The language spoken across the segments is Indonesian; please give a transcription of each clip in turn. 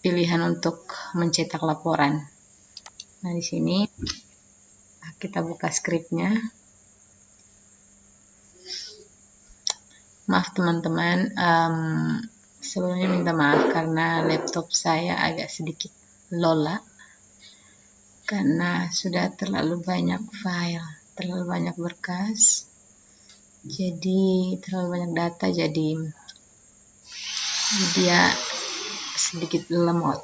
pilihan untuk mencetak laporan. Nah, di sini kita buka skripnya. Maaf teman-teman, sebelumnya minta maaf karena laptop saya agak sedikit lola karena sudah terlalu banyak file, terlalu banyak berkas, jadi terlalu banyak data, jadi dia sedikit lemot.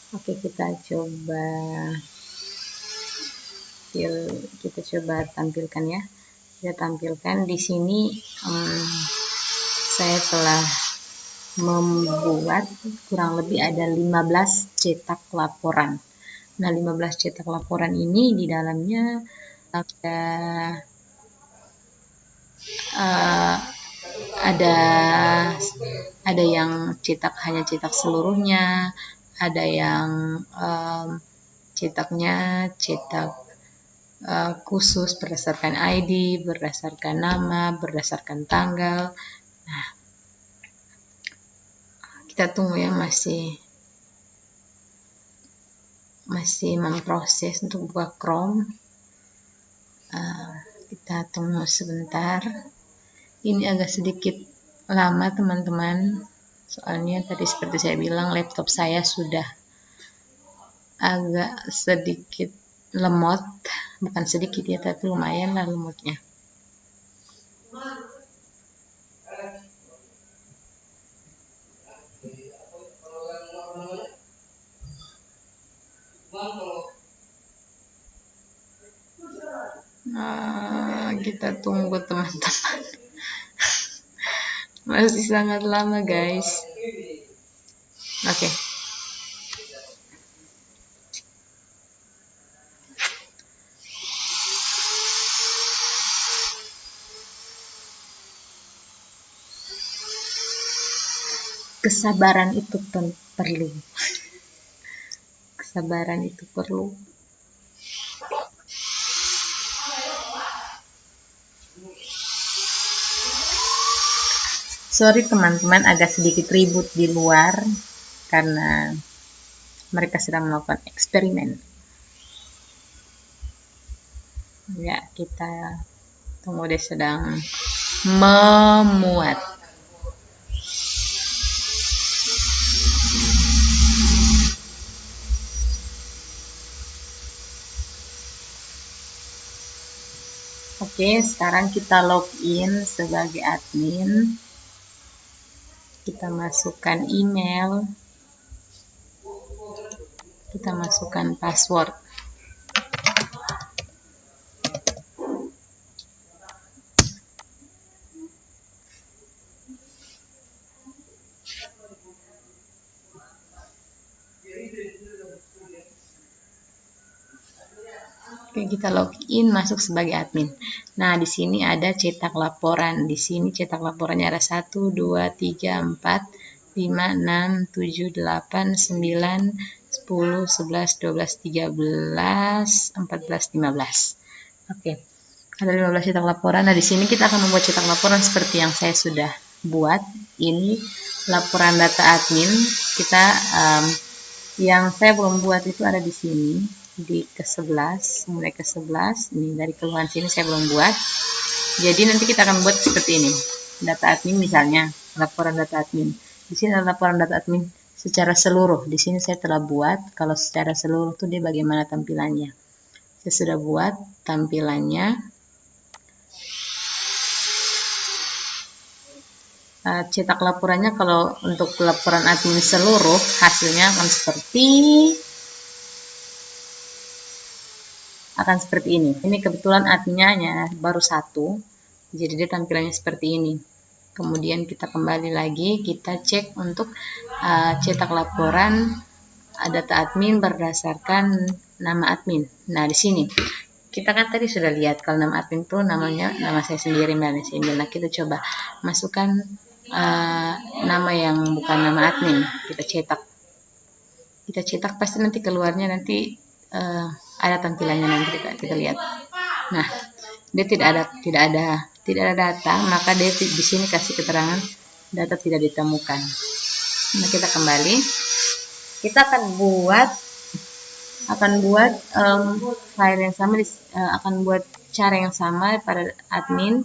Oke, kita coba tampilkan ya. Kita tampilkan di sini saya telah membuat kurang lebih ada 15 cetak laporan. Nah, 15 cetak laporan ini di dalamnya ada yang hanya cetak seluruhnya, ada yang cetaknya khusus berdasarkan ID, berdasarkan nama, berdasarkan tanggal. Nah, kita tunggu ya, masih memproses untuk buka Chrome. Kita tunggu sebentar. Ini agak sedikit lama teman-teman, soalnya tadi seperti saya bilang laptop saya sudah agak sedikit lemot, bukan sedikit ya, tapi lumayan lah lemotnya. Kita tunggu teman-teman. Masih sangat lama guys. Oke. Kesabaran itu perlu. Kesabaran itu perlu. Sorry teman-teman, agak sedikit ribut di luar karena mereka sedang melakukan eksperimen. Ya, kita tunggu, dia sedang memuat. Oke, sekarang kita login sebagai admin. Kita masukkan email, kita masukkan password. Oke, kita login, masuk sebagai admin. Nah, di sini ada cetak laporan. Di sini cetak laporannya ada 1, 2, 3, 4, 5, 6, 7, 8, 9, 10, 11, 12, 13, 14, 15. Oke, ada 15 cetak laporan. Nah, di sini kita akan membuat cetak laporan seperti yang saya sudah buat. Ini laporan data admin. Yang saya belum buat itu ada di sini, di ke-11, mulai ke-11. Ini dari keluhan sini saya belum buat. Jadi nanti kita akan buat seperti ini. Data admin misalnya, laporan data admin. Di sini ada laporan data admin secara seluruh. Di sini saya telah buat kalau secara seluruh itu dia bagaimana tampilannya. Saya sudah buat tampilannya. Cetak laporannya kalau untuk laporan admin seluruh hasilnya akan seperti ini. Ini kebetulan adminnya baru 1, jadi dia tampilannya seperti ini. Kemudian kita kembali lagi, kita cek untuk cetak laporan data admin berdasarkan nama admin. Nah, di sini kita kan tadi sudah lihat kalau nama admin itu nama saya sendiri. Nah, kita coba masukkan nama yang bukan nama admin. Kita cetak pasti nanti keluarnya nanti ada tampilannya nanti kita lihat. Nah, dia tidak ada data, maka dia di sini kasih keterangan data tidak ditemukan. Nah, kita kembali. Kita akan buat file yang sama, akan buat cara yang sama pada admin.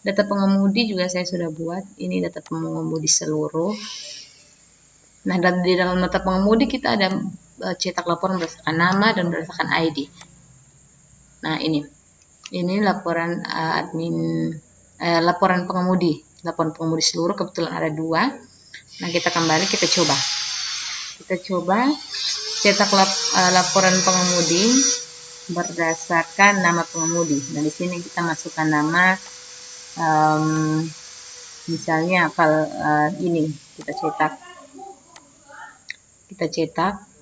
Data pengemudi juga saya sudah buat. Ini data pengemudi seluruh. Nah, di dalam data pengemudi kita ada cetak laporan berdasarkan nama dan berdasarkan ID. Nah, ini laporan laporan pengemudi seluruh, kebetulan ada 2. Nah, kita kembali, kita coba cetak laporan pengemudi berdasarkan nama pengemudi. Nah, di sini kita masukkan nama, misalnya kalau ini kita cetak.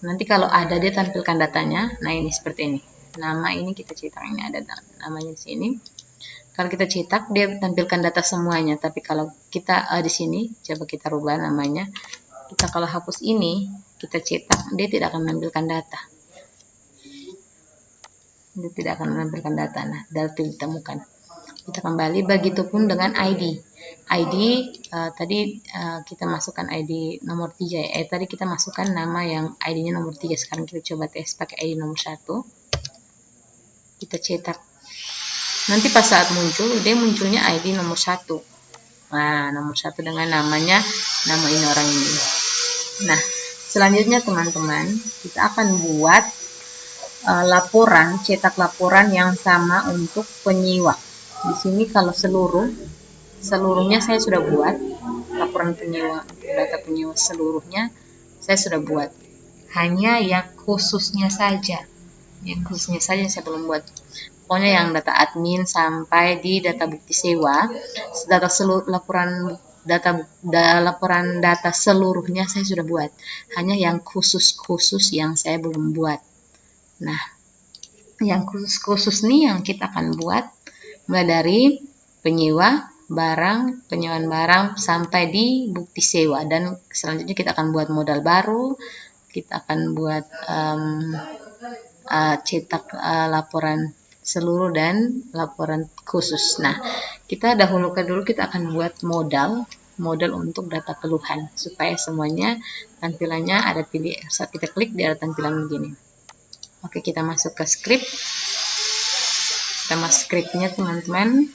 Nanti kalau ada dia tampilkan datanya. Nah, ini seperti ini. Nama ini kita cetak, ini ada namanya di sini. Kalau kita cetak dia tampilkan data semuanya. Tapi kalau kita di sini coba kita rubah namanya. Kita kalau hapus ini, kita cetak, dia tidak akan menampilkan data. Nah, data ditemukan. Kita kembali, begitupun dengan ID. Tadi kita masukkan ID nomor 3 ya. Tadi kita masukkan nama yang ID-nya nomor 3. Sekarang kita coba tes pakai ID nomor 1. Kita cetak. Nanti pas saat muncul, dia munculnya ID nomor 1. Nah, nomor 1 dengan nama ini orang ini. Nah, selanjutnya teman-teman, kita akan buat cetak laporan yang sama untuk penyewa. Di sini kalau seluruhnya saya sudah buat, laporan penyewa, data penyewa seluruhnya saya sudah buat. Hanya yang khususnya saja saya belum buat. Pokoknya yang data admin sampai di data bukti sewa, laporan data seluruhnya saya sudah buat. Hanya yang khusus yang saya belum buat. Nah, yang khusus nih yang kita akan buat mulai dari penyewaan barang sampai di bukti sewa, dan selanjutnya kita akan buat modal baru, kita akan buat cetak laporan seluruh dan laporan khusus. Nah, kita dahulukan dulu, kita akan buat modal untuk data keluhan supaya semuanya tampilannya ada pilih. Saat kita klik dia ada tampilan begini. Oke, kita masuk ke script. Kita masuk scriptnya teman-teman.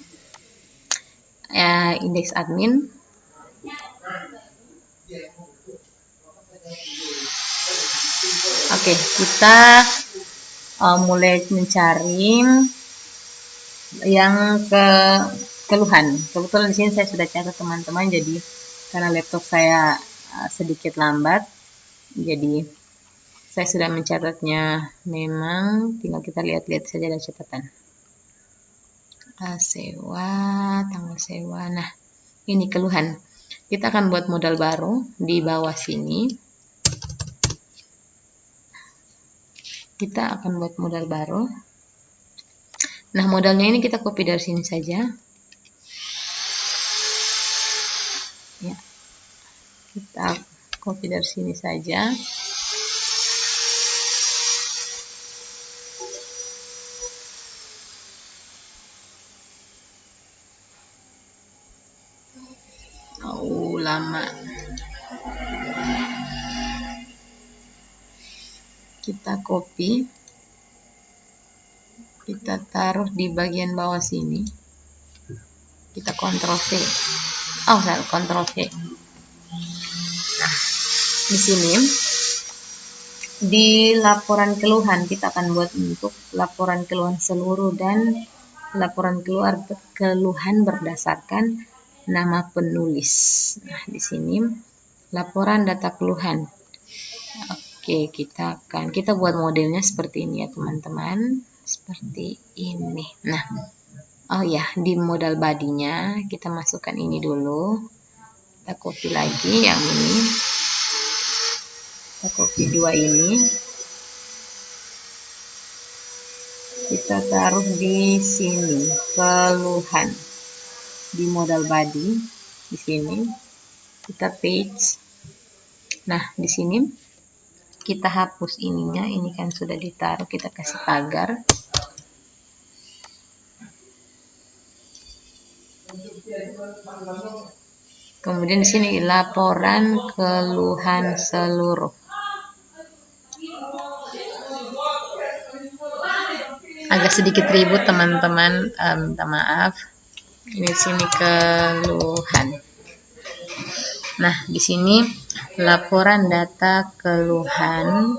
Indeks admin. Oke, kita mulai mencari yang keluhan. Kebetulan di sini saya sudah catat teman-teman, jadi karena laptop saya sedikit lambat, jadi saya sudah mencatatnya. Memang tinggal kita lihat-lihat saja ada catatan. Tanggal sewa. Nah, ini keluhan. Kita akan buat modal baru di bawah sini. Kita akan buat modal baru. Nah, modalnya ini kita copy dari sini saja. Ya. Kita copy dari sini saja. Lama. Kita copy, kita taruh di bagian bawah sini, kita Ctrl V. Ctrl V. Nah, di sini di laporan keluhan kita akan buat untuk laporan keluhan seluruh dan laporan keluhan berdasarkan nama penulis. Nah, di sini laporan data keluhan. Oke, kita buat modelnya seperti ini ya teman-teman, seperti ini. Nah, di modal bodinya kita masukkan ini dulu. Kita copy lagi yang ini. Kita copy 2 ini. Kita taruh di sini, keluhan. Di modal body di sini. Kita paste. Nah, di sini kita hapus ininya, ini kan sudah ditaruh, kita kasih pagar. Kemudian di sini laporan keluhan seluruh. Agak sedikit ribut teman-teman, minta maaf. Ini di sini keluhan. Nah, di sini laporan data keluhan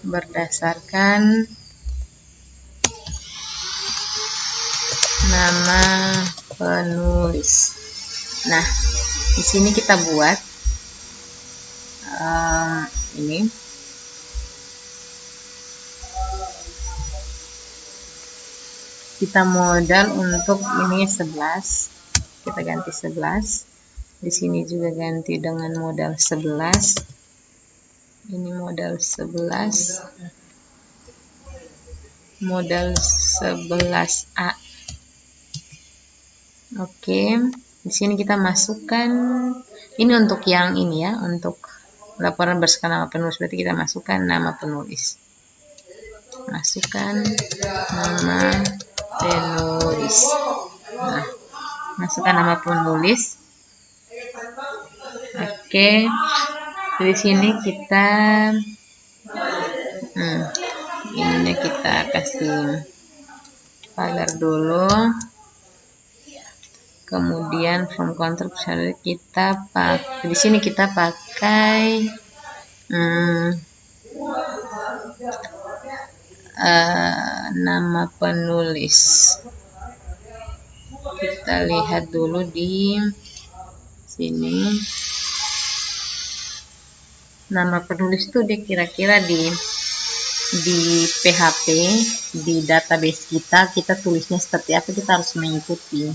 berdasarkan nama penulis. Nah, di sini kita buat ini. Kita modal untuk ini 11. Kita ganti 11. Di sini juga ganti dengan modal 11. Ini modal 11. Modal 11A. Oke, di sini kita masukkan ini untuk yang ini ya, untuk laporan berdasarkan nama penulis, berarti kita masukkan nama penulis. Masukkan nama penulis. Nah, masukkan nama penulis. Oke, di sini kita ini kita kasih pagar dulu. Kemudian from control kita pakai, di sini kita pakai nama penulis. Kita lihat dulu di sini. Nama penulis itu dia kira-kira di PHP, di database kita tulisnya seperti apa, kita harus mengikuti.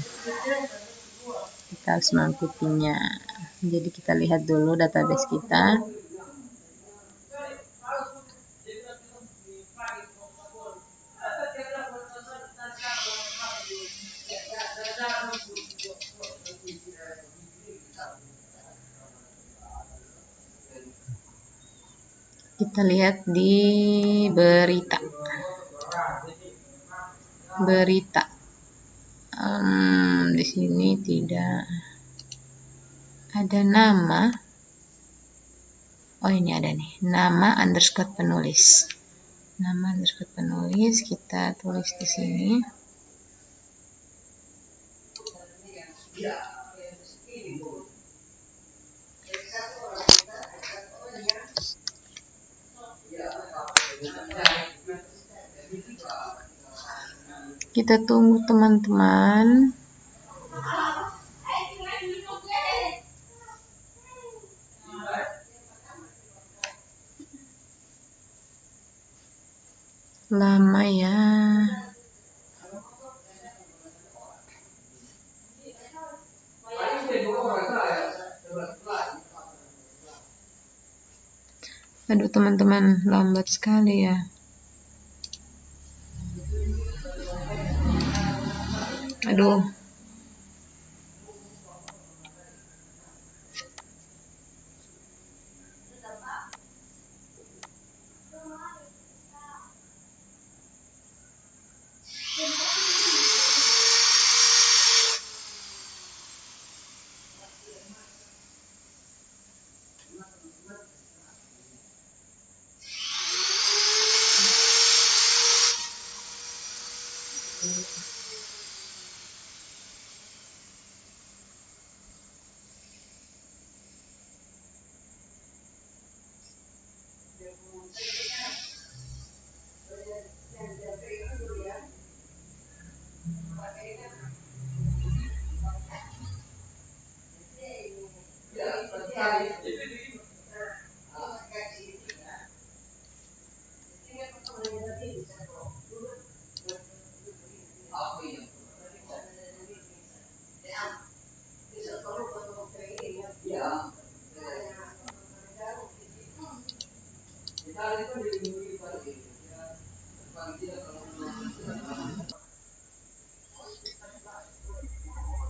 Kita harus mengikutinya. Jadi kita lihat dulu database kita. Kita lihat di berita. Di sini tidak ada nama. Oh, ini ada nih, nama underscore penulis. Nama underscore penulis kita tulis di sini. Kita tunggu teman-teman. Lama ya. Aduh teman-teman, lambat sekali ya. Aduh.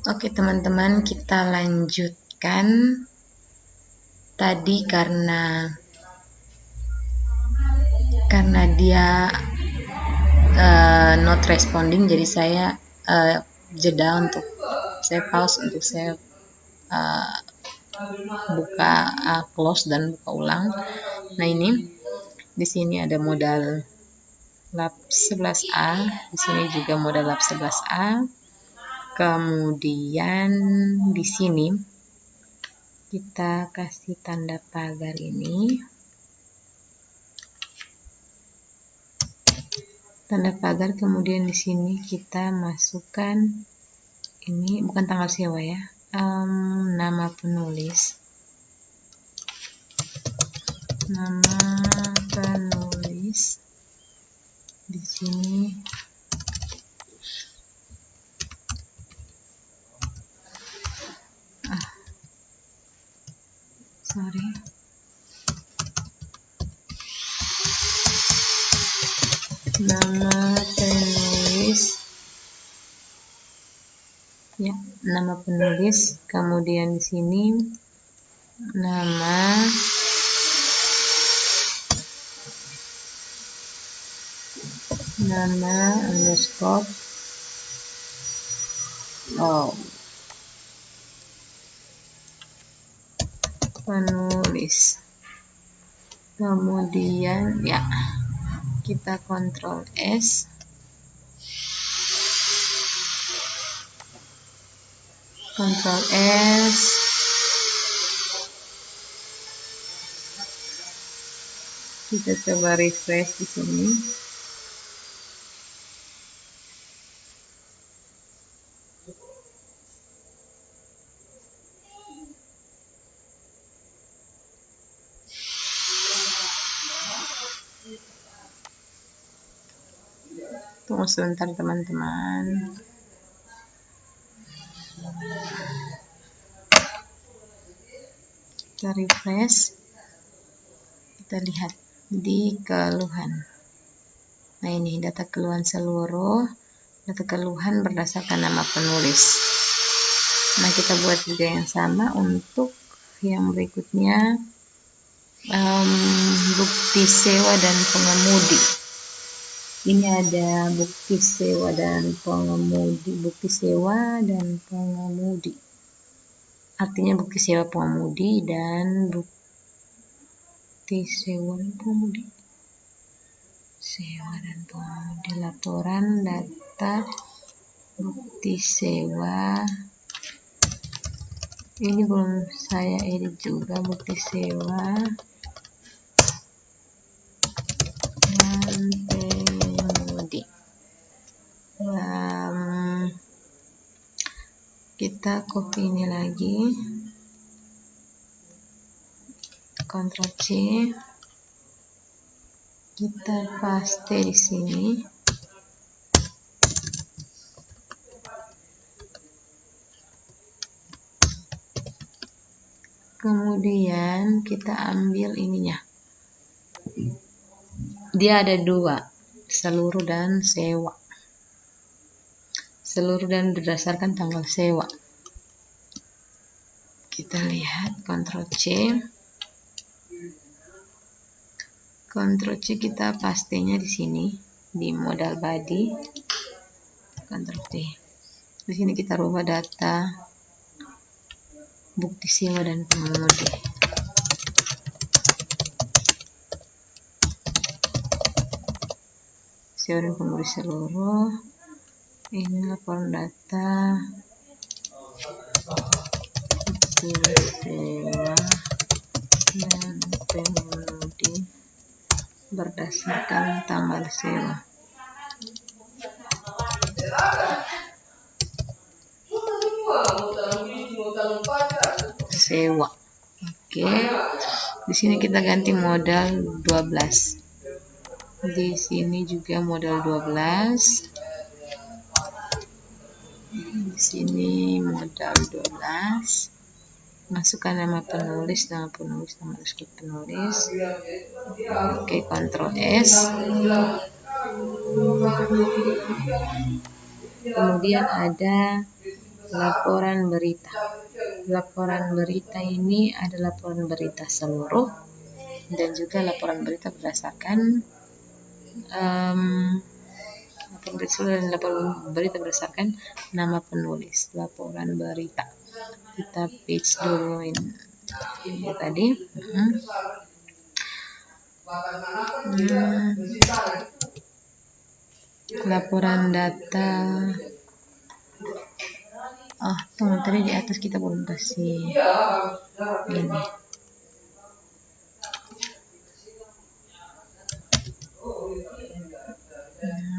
Oke teman-teman, kita lanjutkan. Tadi karena dia not responding, jadi saya jeda untuk saya pause untuk saya buka close dan buka ulang. Nah, ini di sini ada modal lap 11A, di sini juga modal lap 11A. Kemudian di sini kita kasih tanda pagar ini. Tanda pagar, kemudian di sini kita masukkan ini bukan tanggal sewa ya, nama penulis. Nama penulis di sini nama penulis ya, nama penulis. Kemudian di sini nama underscore penulis. Kemudian ya, kita Ctrl S. Kita coba refresh di sini. Tunggu sebentar teman-teman. Kita refresh. Kita lihat di keluhan. Nah, ini data keluhan seluruh. Data keluhan berdasarkan nama penulis. Nah, kita buat juga yang sama untuk yang berikutnya, bukti sewa dan pengemudi. Ini ada bukti sewa dan pengemudi. Bukti sewa dan pengemudi. Artinya bukti sewa pengemudi dan bukti sewa dan pengemudi. Sewa dan pengemudi. Laporan data bukti sewa. Ini belum saya edit juga, bukti sewa dan pengemudi. Kita copy ini lagi, Ctrl C, kita paste di sini. Kemudian kita ambil ininya. Dia ada dua, seluruh dan sewa. Seluruh dan berdasarkan tanggal sewa. Kita lihat, Ctrl C. Ctrl C, kita pastenya di sini di modal body. Ctrl D. Di sini kita rubah data bukti sewa dan pengemudi. Sewa dan pengemudi seluruh. Ini laporan data sewa dan pengemudi berdasarkan tanggal sewa. Sewa. Oke. Di sini kita ganti modal 12. Di sini juga modal 12. Di sini modal 12. Masukkan nama penulis, nama underscore penulis. Oke, Ctrl S. Kemudian ada laporan berita. Laporan berita ini ada laporan berita seluruh dan juga laporan berita berdasarkan laporan berita berdasarkan nama penulis. Laporan berita. Kita page dulu ini tadi. Laporan data. Tunggu, tadi di atas kita belum kasih ini.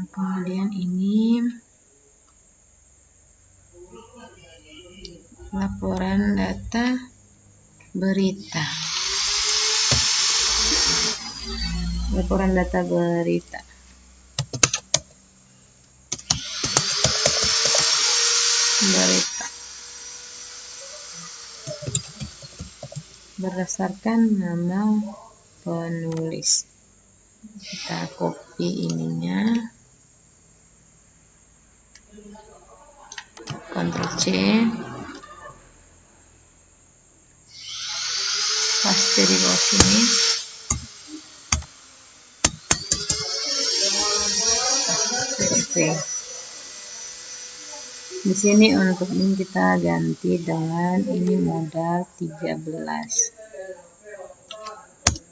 Kemudian ini laporan data berita. Laporan data berita. Berdasarkan nama penulis. Kita copy ininya, Ctrl C, paste di bawah sini. Di sini untuk ini kita ganti dengan ini modal 13.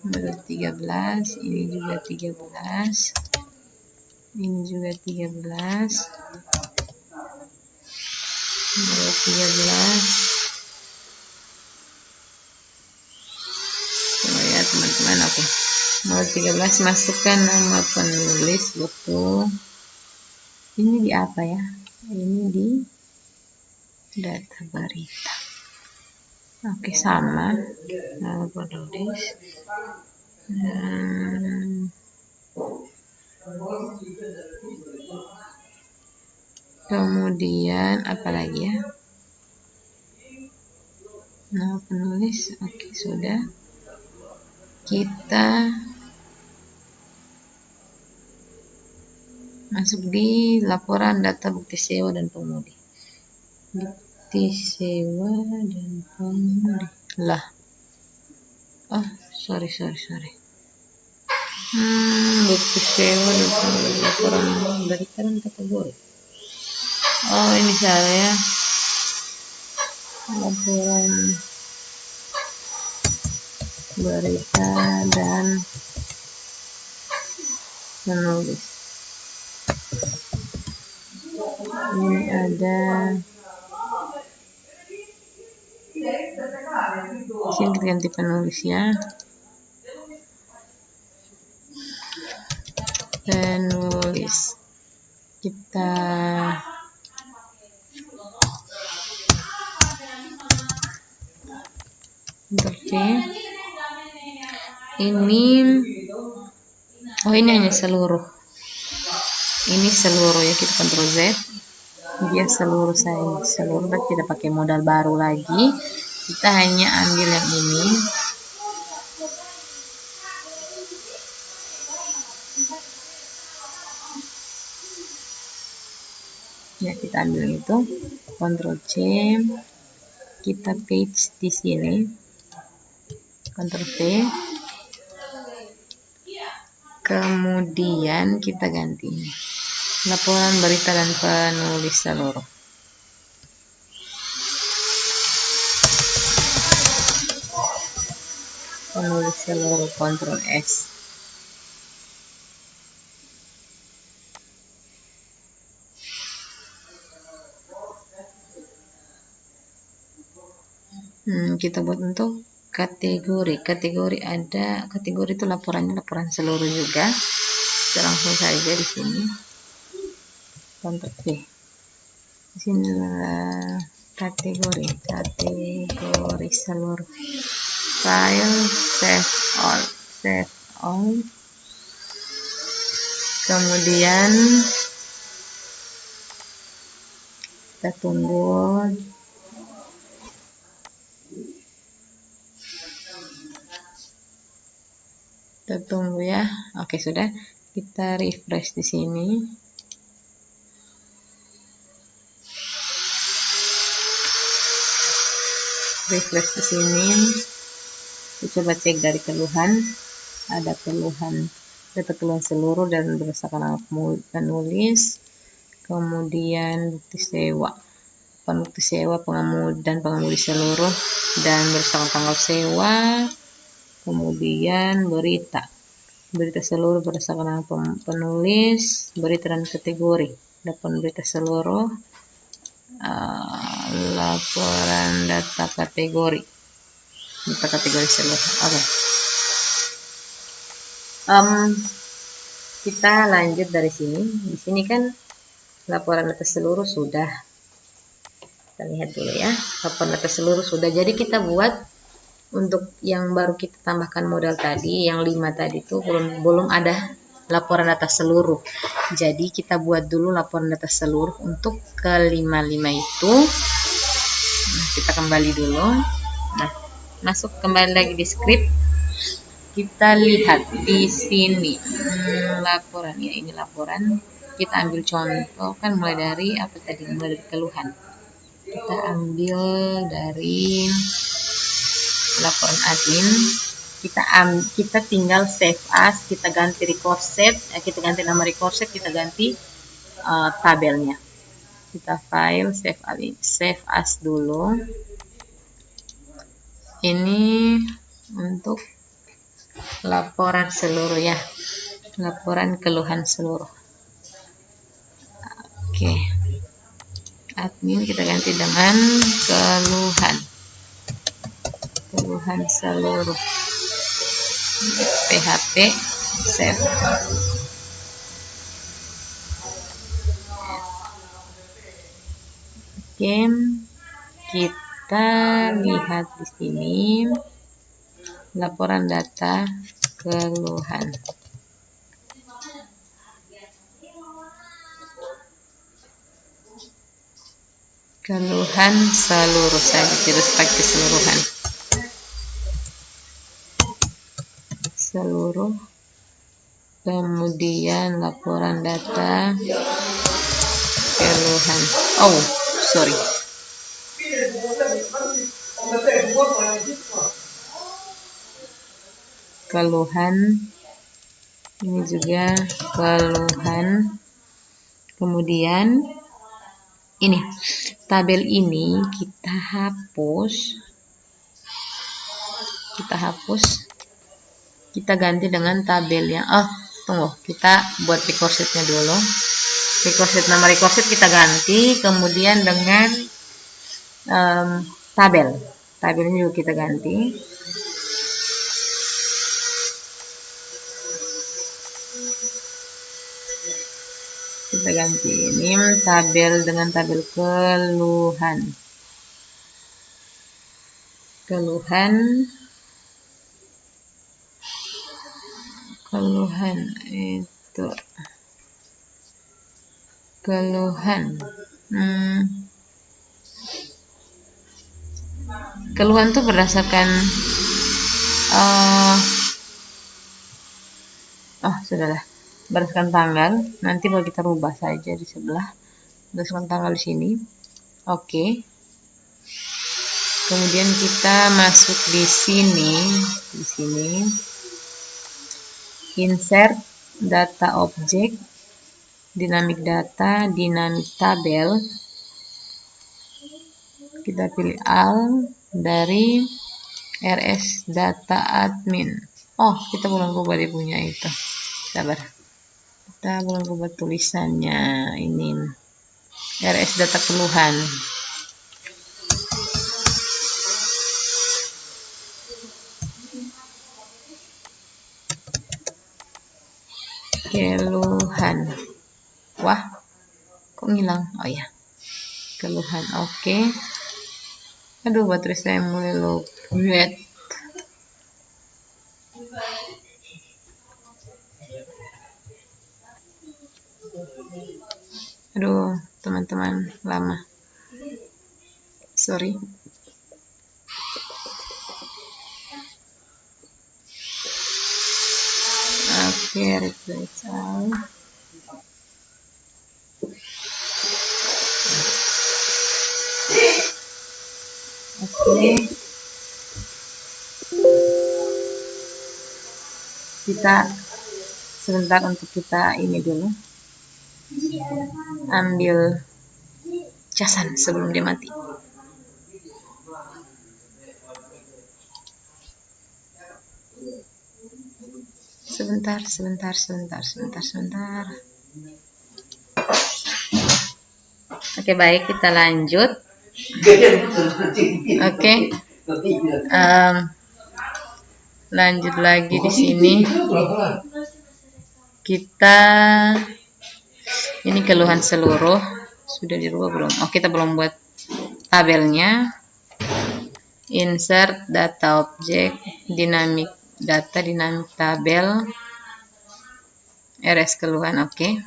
Modal 13, ini juga 13. Ini juga 13. Modal 13. Coba ya teman-teman, oke. Modal 13, masukkan nama penulis, betul. Ini di apa ya? Ini di data berita. Oke, sama. Nama penulis. Kemudian apa lagi ya? Nama penulis. Oke, sudah. Kita masuk di laporan data bukti sewa dan pemudi. Bukti sewa dan pemudi. Lah. Sorry. Bukti sewa dan pemudi. Laporan berita dan kategori. Ini salah ya. Laporan berita dan penulis. Ini ada. Sini kita ganti penulis ya. Penulis. Kita ini hanya seluruh. Ini seluruh ya, kita Ctrl Z. Dia seluruh saya. Seluruh tidak pakai modal baru lagi. Kita hanya ambil yang ini. Ya, kita ambil itu. Ctrl C. Kita paste di sini. Ctrl V. Kemudian kita ganti ini. Laporan berita dan penulis seluruh. Penulis seluruh, Ctrl S. Kita buat untuk kategori. Ada kategori itu laporannya laporan seluruh juga. Kita langsung saja di sini. Ctrl V. Di sini kategori seluruh. File, save all. Kemudian kita tunggu. Kita tunggu ya. Oke, sudah. Kita refresh di sini. refresh di sini. Kita coba cek dari keluhan. Ada keluhan, data keluhan seluruh dan berdasarkan nama penulis, kemudian bukti sewa, bukti sewa pengemudi seluruh dan berdasarkan tanggal sewa, kemudian berita seluruh berdasarkan nama penulis, berita dan kategori, laporan berita seluruh, laporan data kategori seluruh. Oke. Kita lanjut dari sini. Di sini kan laporan data seluruh sudah. Kita lihat dulu ya. Laporan data seluruh sudah. Jadi kita buat untuk yang baru kita tambahkan modal tadi, yang 5 tadi itu belum ada laporan data seluruh. Jadi kita buat dulu laporan data seluruh untuk ke 5 itu. Nah, kita kembali dulu. Nah, masuk kembali lagi di script. Kita lihat di sini laporan ya, ini laporan. Kita ambil contoh kan mulai dari apa tadi, mulai dari keluhan. Kita ambil dari laporan admin. Kita tinggal save as, kita ganti record set, kita ganti nama record set, kita ganti tabelnya. Kita file save as dulu. Ini untuk laporan seluruh ya, laporan keluhan seluruh. Oke, admin kita ganti dengan keluhan seluruh, PHP save. Oke, kita lihat di sini laporan data keluhan. Keluhan seluruh saja, tidak pakai keseluruhan. Seluruh, kemudian laporan data keluhan. Oh, sorry. Keluhan, ini juga keluhan. Kemudian ini tabel ini kita hapus, kita ganti dengan tabelnya. Tunggu, kita buat record sheet-nya dulu. Record sheet, nama record sheet kita ganti, kemudian dengan tabelnya juga kita ganti. Kita ganti ini tabel dengan tabel keluhan itu keluhan tuh berdasarkan sudahlah, berdasarkan tanggal. Nanti kalau kita rubah saja di sebelah, berdasarkan tanggal di sini. Oke. Kemudian kita masuk di sini insert data object, dynamic data, dynamic tabel. Kita pilih all dari RS data admin. Kita belum rubah dia punya itu. Sabar. Kita belum rubah tulisannya. Ini RS data keluhan. Wah, kok ngilang? Oh ya, keluhan. Oke. Aduh, baterai saya mulai low. Aduh, teman-teman, lama. Sorry. Oke, refresh all. Oke. Kita sebentar untuk kita ini dulu, ambil casan sebelum dia mati. Sebentar. Oke, baik, kita lanjut. Oke. Lanjut lagi di sini. Kita ini keluhan seluruh sudah dirubah belum? Oh, kita belum buat tabelnya. Insert data objek, dinamik data, dinamik tabel, RS keluhan. Oke.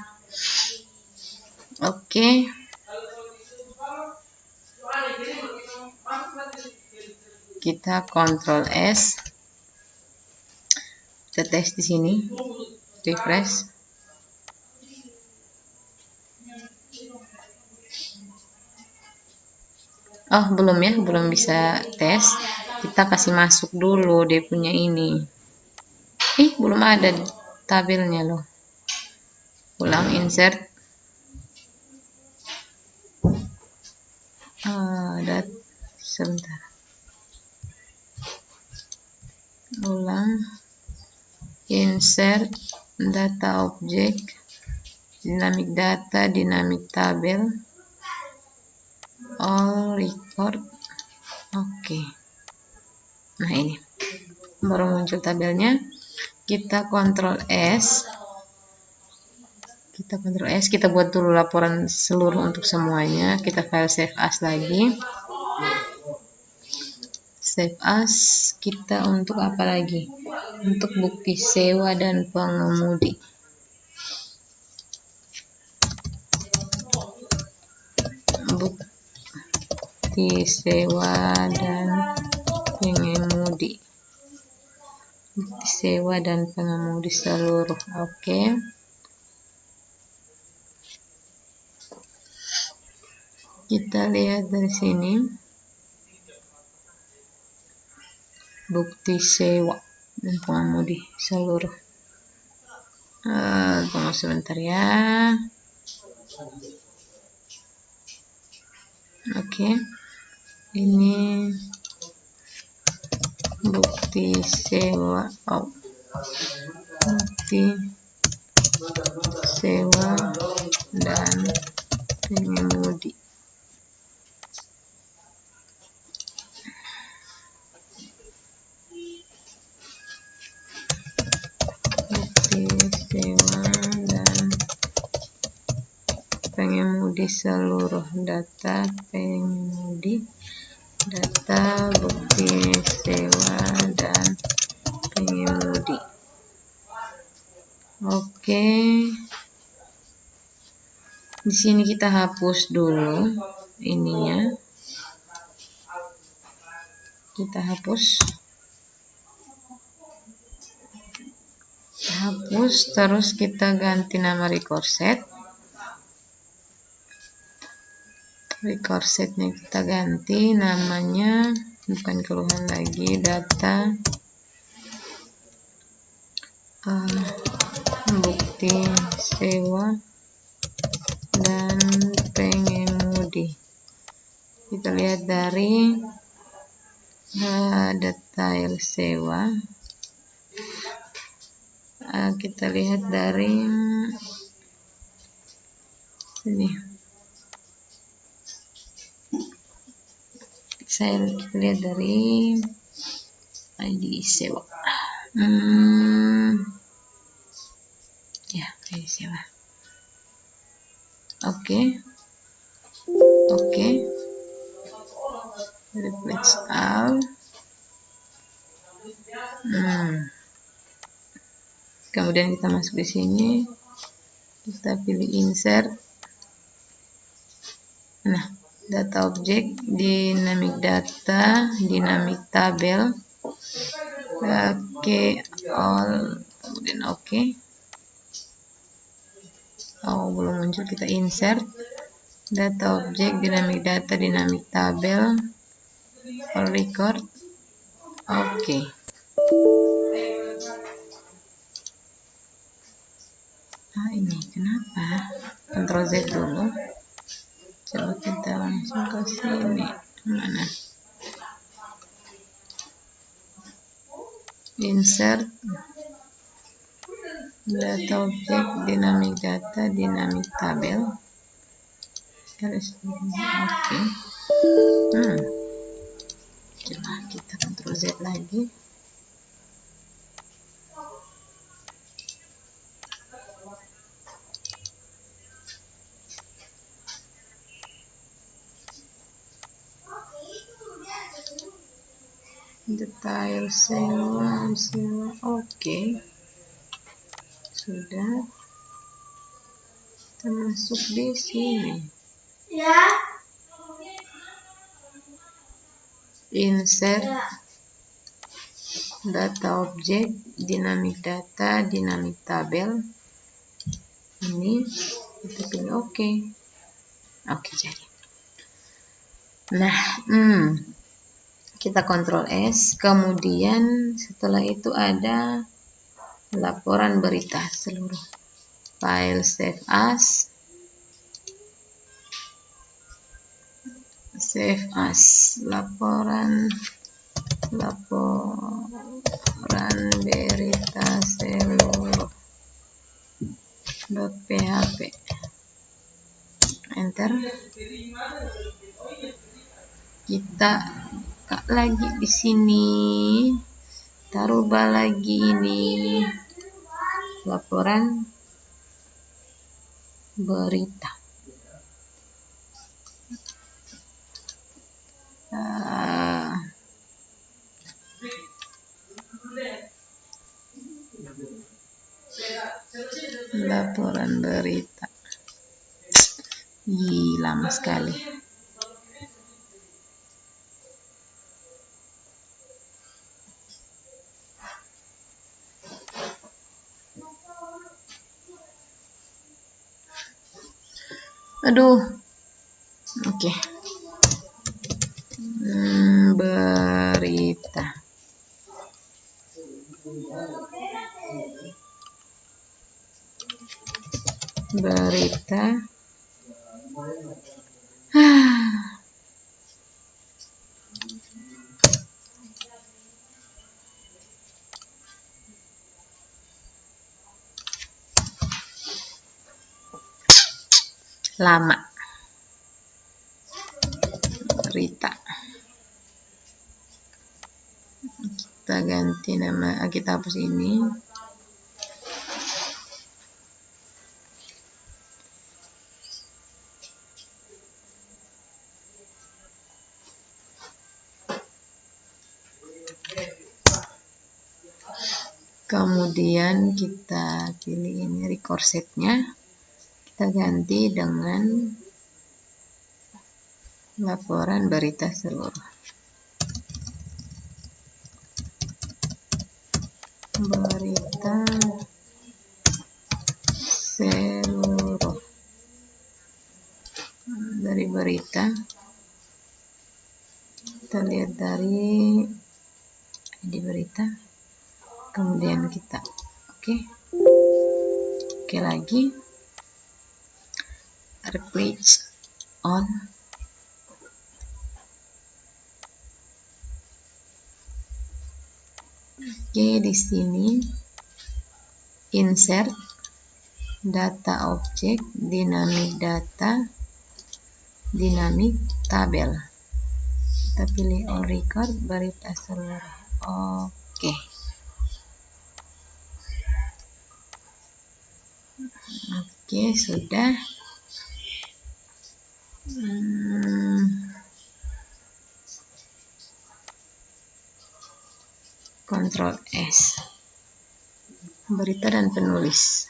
Kita Ctrl S. Kita tes di sini. Refresh. Oh, belum ya, belum bisa tes. Kita kasih masuk dulu dia punya ini. Belum ada tabelnya loh. Ulang, insert. Sebentar. Ulang, insert data objek, dinamik data, dinamik tabel, all record. Oke. Nah, ini baru muncul tabelnya. Kita Ctrl S. Kita buat dulu laporan seluruh untuk semuanya. Kita file save as lagi. Save as kita untuk apa lagi? Untuk bukti sewa dan pengemudi. Bukti sewa dan pengemudi. Bukti sewa dan pengemudi seluruh. Oke. Kita lihat dari sini. Bukti sewa dan pengemudi seluruh. Tunggu sebentar ya. Oke. Ini bukti sewa. Bukti sewa dan pengemudi. Pengemudi seluruh, data pengemudi, data bukti sewa dan pengemudi. Oke. Di sini kita hapus dulu ininya. Kita hapus, terus kita ganti nama record set. Record setnya kita ganti namanya, bukan keluhan lagi, data bukti sewa dan pengemudi. Kita lihat dari detail sewa. Kita lihat dari sini. Kita lihat dari ID sewa. Ya, ID sewa. Oke. Replace all. Kemudian kita masuk di sini. Kita pilih insert. Nah, data objek, dinamik data, dinamik tabel. Oke, all, kemudian oke. Belum muncul, kita insert data objek, dinamik data, dinamik tabel, all record. Oke. Nah, ini kenapa? Ctrl Z dulu. Coba kita langsung ke sini. Mana? Insert data object, dynamic data, dynamic tabel. Oke. Coba kita Ctrl Z lagi. Detail sewa. Oke. Sudah termasuk di sini. Ya. Insert data object, dynamic data, dynamic tabel. Ini kita pilih oke. Oke, jadi. Nah, kita Ctrl S, kemudian setelah itu ada laporan berita seluruh. File save as, laporan berita seluruh .php. Enter. Kita buka lagi di sini, taruh lagi ini laporan berita. Laporan berita. Lama sekali. Aduh. Oke. Berita. Lama. Berita. Kita ganti nama, kita hapus ini. Kemudian kita pilih ini record setnya, kita ganti dengan laporan berita seluruh. Berita seluruh. Dari berita kita lihat dari ID berita, kemudian kita oke lagi replace on. Oke, di sini insert data object, dynamic data, dynamic tabel. Kita pilih all record berita seluruh. Oke. Oke, sudah. Ctrl S. Berita dan penulis.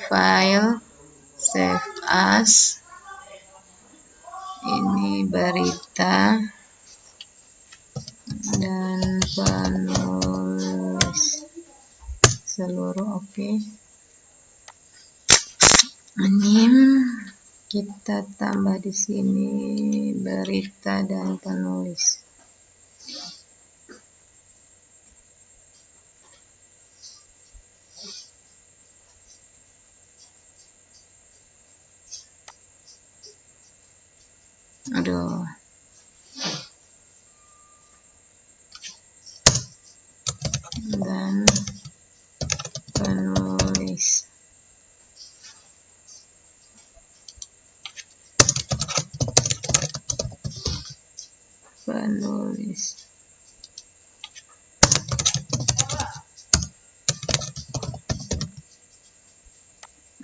File save as. Ini berita dan penulis seluruh. Oke. Name Kita tambah di sini berita dan penulis. Aduh. Dan penulis.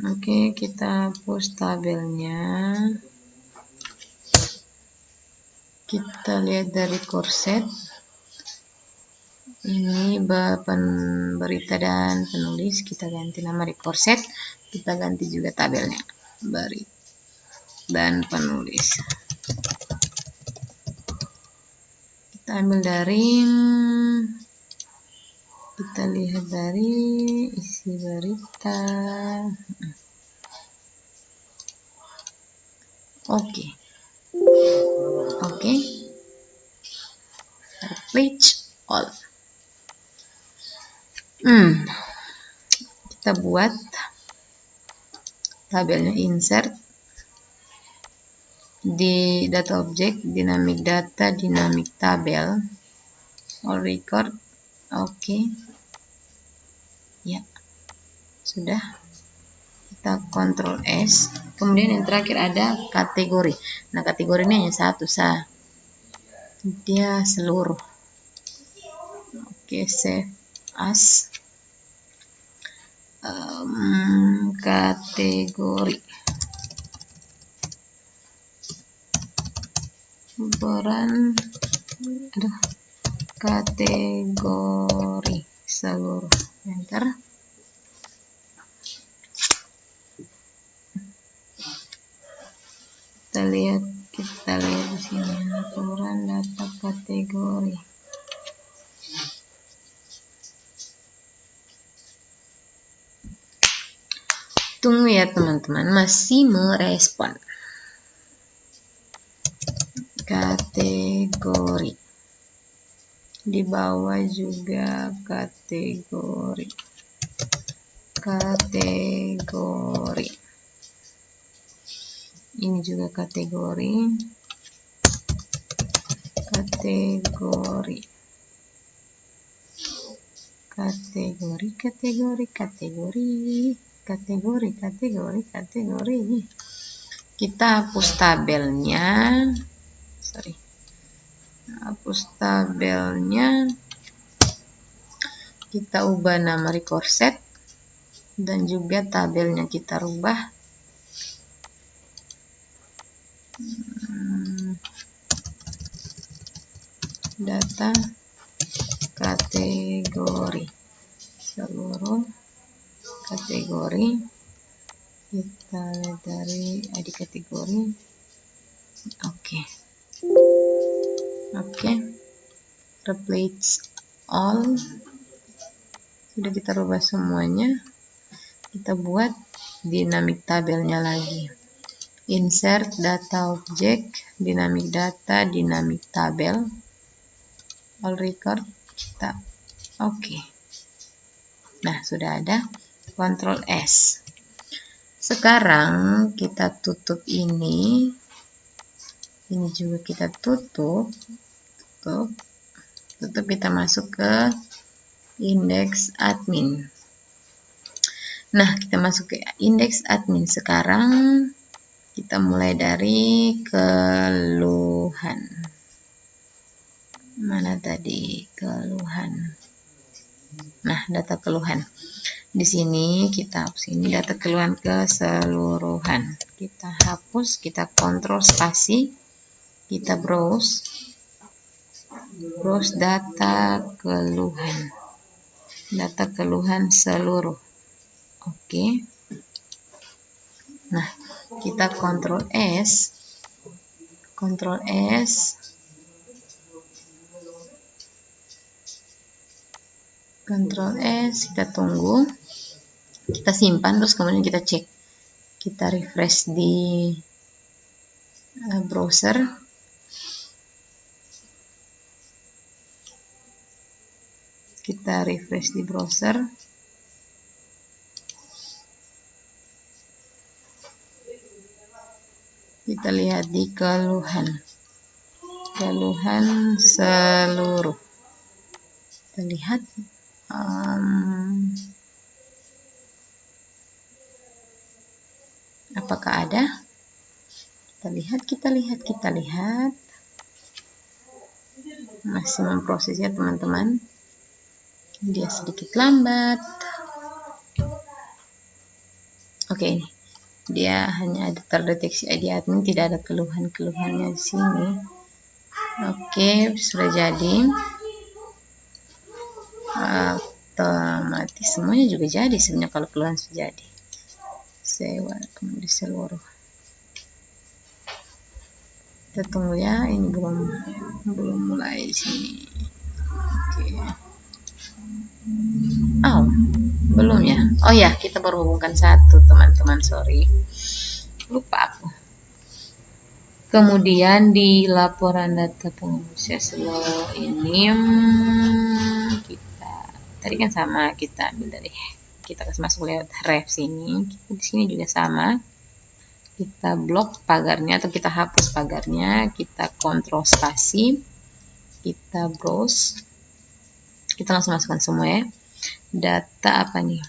Oke, kita hapus tabelnya. Kita lihat dari korset. Ini berita dan penulis. Kita ganti nama di korset. Kita ganti juga tabelnya. Berita dan penulis. Kita ambil dari, kita lihat dari isi berita. Oke. Replace all. Kita buat tabelnya, insert di data objek, dynamic data, dynamic tabel, all record. Oke. Ya, sudah. Kita Ctrl S. Kemudian yang terakhir ada kategori. Nah, kategori ini hanya satu saja. Dia seluruh. Oke, save as. Kategori kategori seluruh. Enter. Kita lihat di sini aturan data kategori. Tunggu ya teman-teman, masih merespon. Kategori. Di bawah juga kategori. Ini juga kategori. Kita hapus tabelnya. Kita ubah nama rekorset dan juga tabelnya kita rubah. Data kategori seluruh kategori. Kita lihat dari ID kategori. Oke. Replace all. Sudah kita rubah semuanya. Kita buat dynamic tabelnya lagi. Insert data objek, dynamic data, dynamic tabel, all record. Kita oke. Nah, sudah ada. Ctrl S. Sekarang kita tutup ini. Ini juga kita tutup. Kita masuk ke indeks admin. Nah, kita masuk ke indeks admin. Sekarang kita mulai dari keluhan. Mana tadi keluhan? Nah, data keluhan. Di sini kita hapus ini data keluhan keseluruhan. Kita hapus, kita Ctrl spasi, kita browse data keluhan. Data keluhan seluruh. Oke. Nah, kita Ctrl S. Kita tunggu. Kita simpan, terus kemudian kita cek. Kita refresh di browser. Kita refresh di browser. Kita lihat di keluhan seluruh. Kita lihat apakah ada. Kita lihat. Masih memprosesnya teman-teman. Dia sedikit lambat. Oke, ini dia hanya ada terdeteksi ID admin, tidak ada keluhannya di sini. Oke, sudah jadi. Otomatis semuanya juga jadi sebenarnya kalau keluhan sudah jadi. Sewa di seluruh. Kita tunggu ya, ini belum mulai sini. Oke. Oh, belum ya? Oh ya, kita baru hubungkan satu teman-teman, sorry. Lupa aku. Kemudian di laporan data pengungsian seluruh ini kita tadi kan sama, kita ambil dari kita masuk lewat ref sini. Di sini juga sama. Kita blok pagarnya atau kita hapus pagarnya, kita kontrol spasi, kita browse. Kita langsung masukkan semua ya. Data apa nih?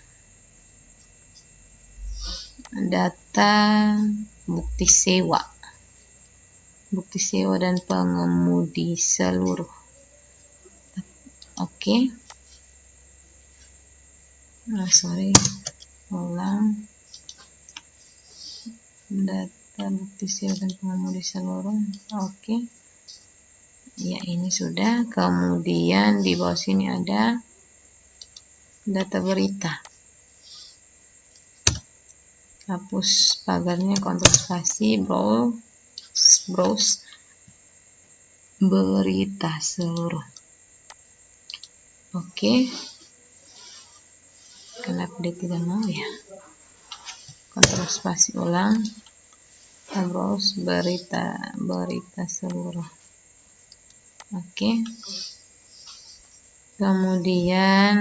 Data bukti sewa dan pengemudi seluruh. Oke. Ulang. Data bukti sewa dan pengemudi seluruh. Oke. Ya, ini sudah. Kemudian di bawah sini ada data berita. Hapus pagarnya, kontrol spasi, browse berita seluruh. Oke. Kenapa dia tidak mau ya? Kontrol spasi ulang. Kita browse berita seluruh. Oke. Kemudian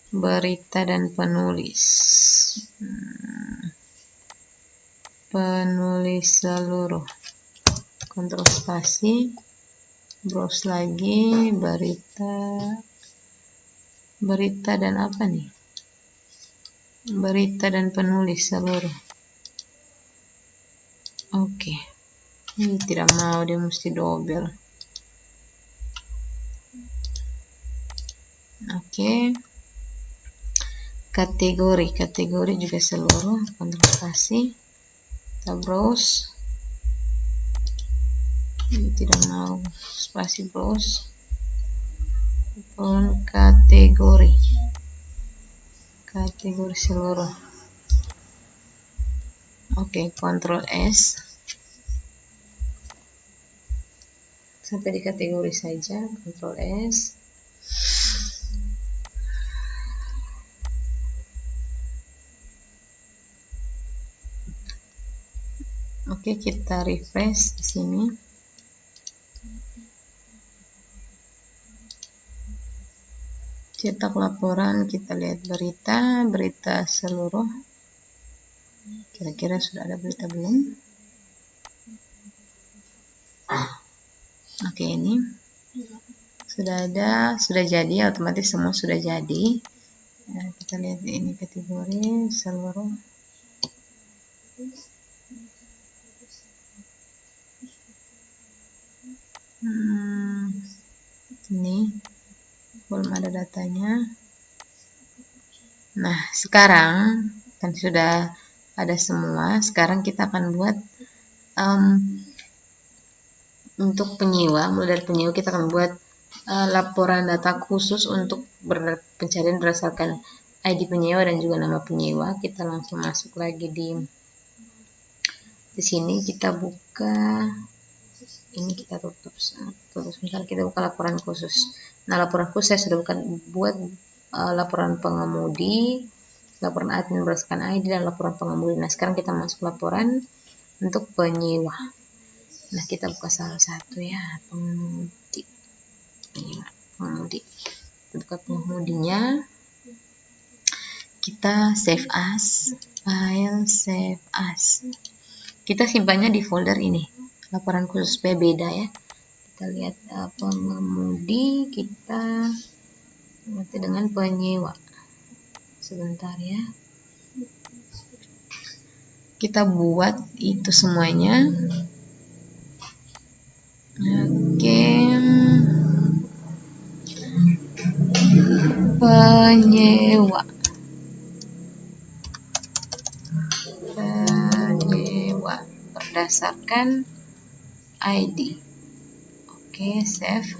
berita dan penulis. Penulis seluruh. Kontrol spasi, browse lagi, berita dan apa nih? Berita dan penulis seluruh. Oke. Ini tidak mau, dia mesti double. Oke. Kategori juga seluruh, kontrol spasi. Kita browse. Ini tidak mau, spasi browse. Kategori seluruh. Oke, kontrol S. Sampai di kategori saja, kontrol S. Oke, kita refresh di sini. Cetak laporan, kita lihat berita seluruh. Kira-kira sudah ada berita belum? Oke, ini sudah ada, sudah jadi, otomatis semua sudah jadi. Ya, kita lihat ini kategori seluruh. Ini belum ada datanya. Nah, sekarang kan sudah ada semua. Sekarang kita akan buat untuk penyewa. Mulai dari penyewa kita akan buat laporan data khusus untuk pencarian berdasarkan ID penyewa dan juga nama penyewa. Kita langsung masuk lagi di sini. Kita buka ini, kita tutup sebentar. Kita buka laporan khusus. Nah, laporan khusus saya sudah buat laporan pengemudi, laporan admin berdasarkan ID, dan laporan pengemudi. Nah, sekarang kita masuk laporan untuk penyewa. Nah, kita buka salah satu ya, pengemudi. Pengemudi. Buka pengemudinya. Kita save as, file save as. Kita simpannya di folder ini. Laporan khusus P beda ya. Kita lihat pengemudi, kita ganti dengan penyewa. Sebentar ya. Kita buat itu semuanya. Oke. Penyewa. Berdasarkan ID. Oke, save.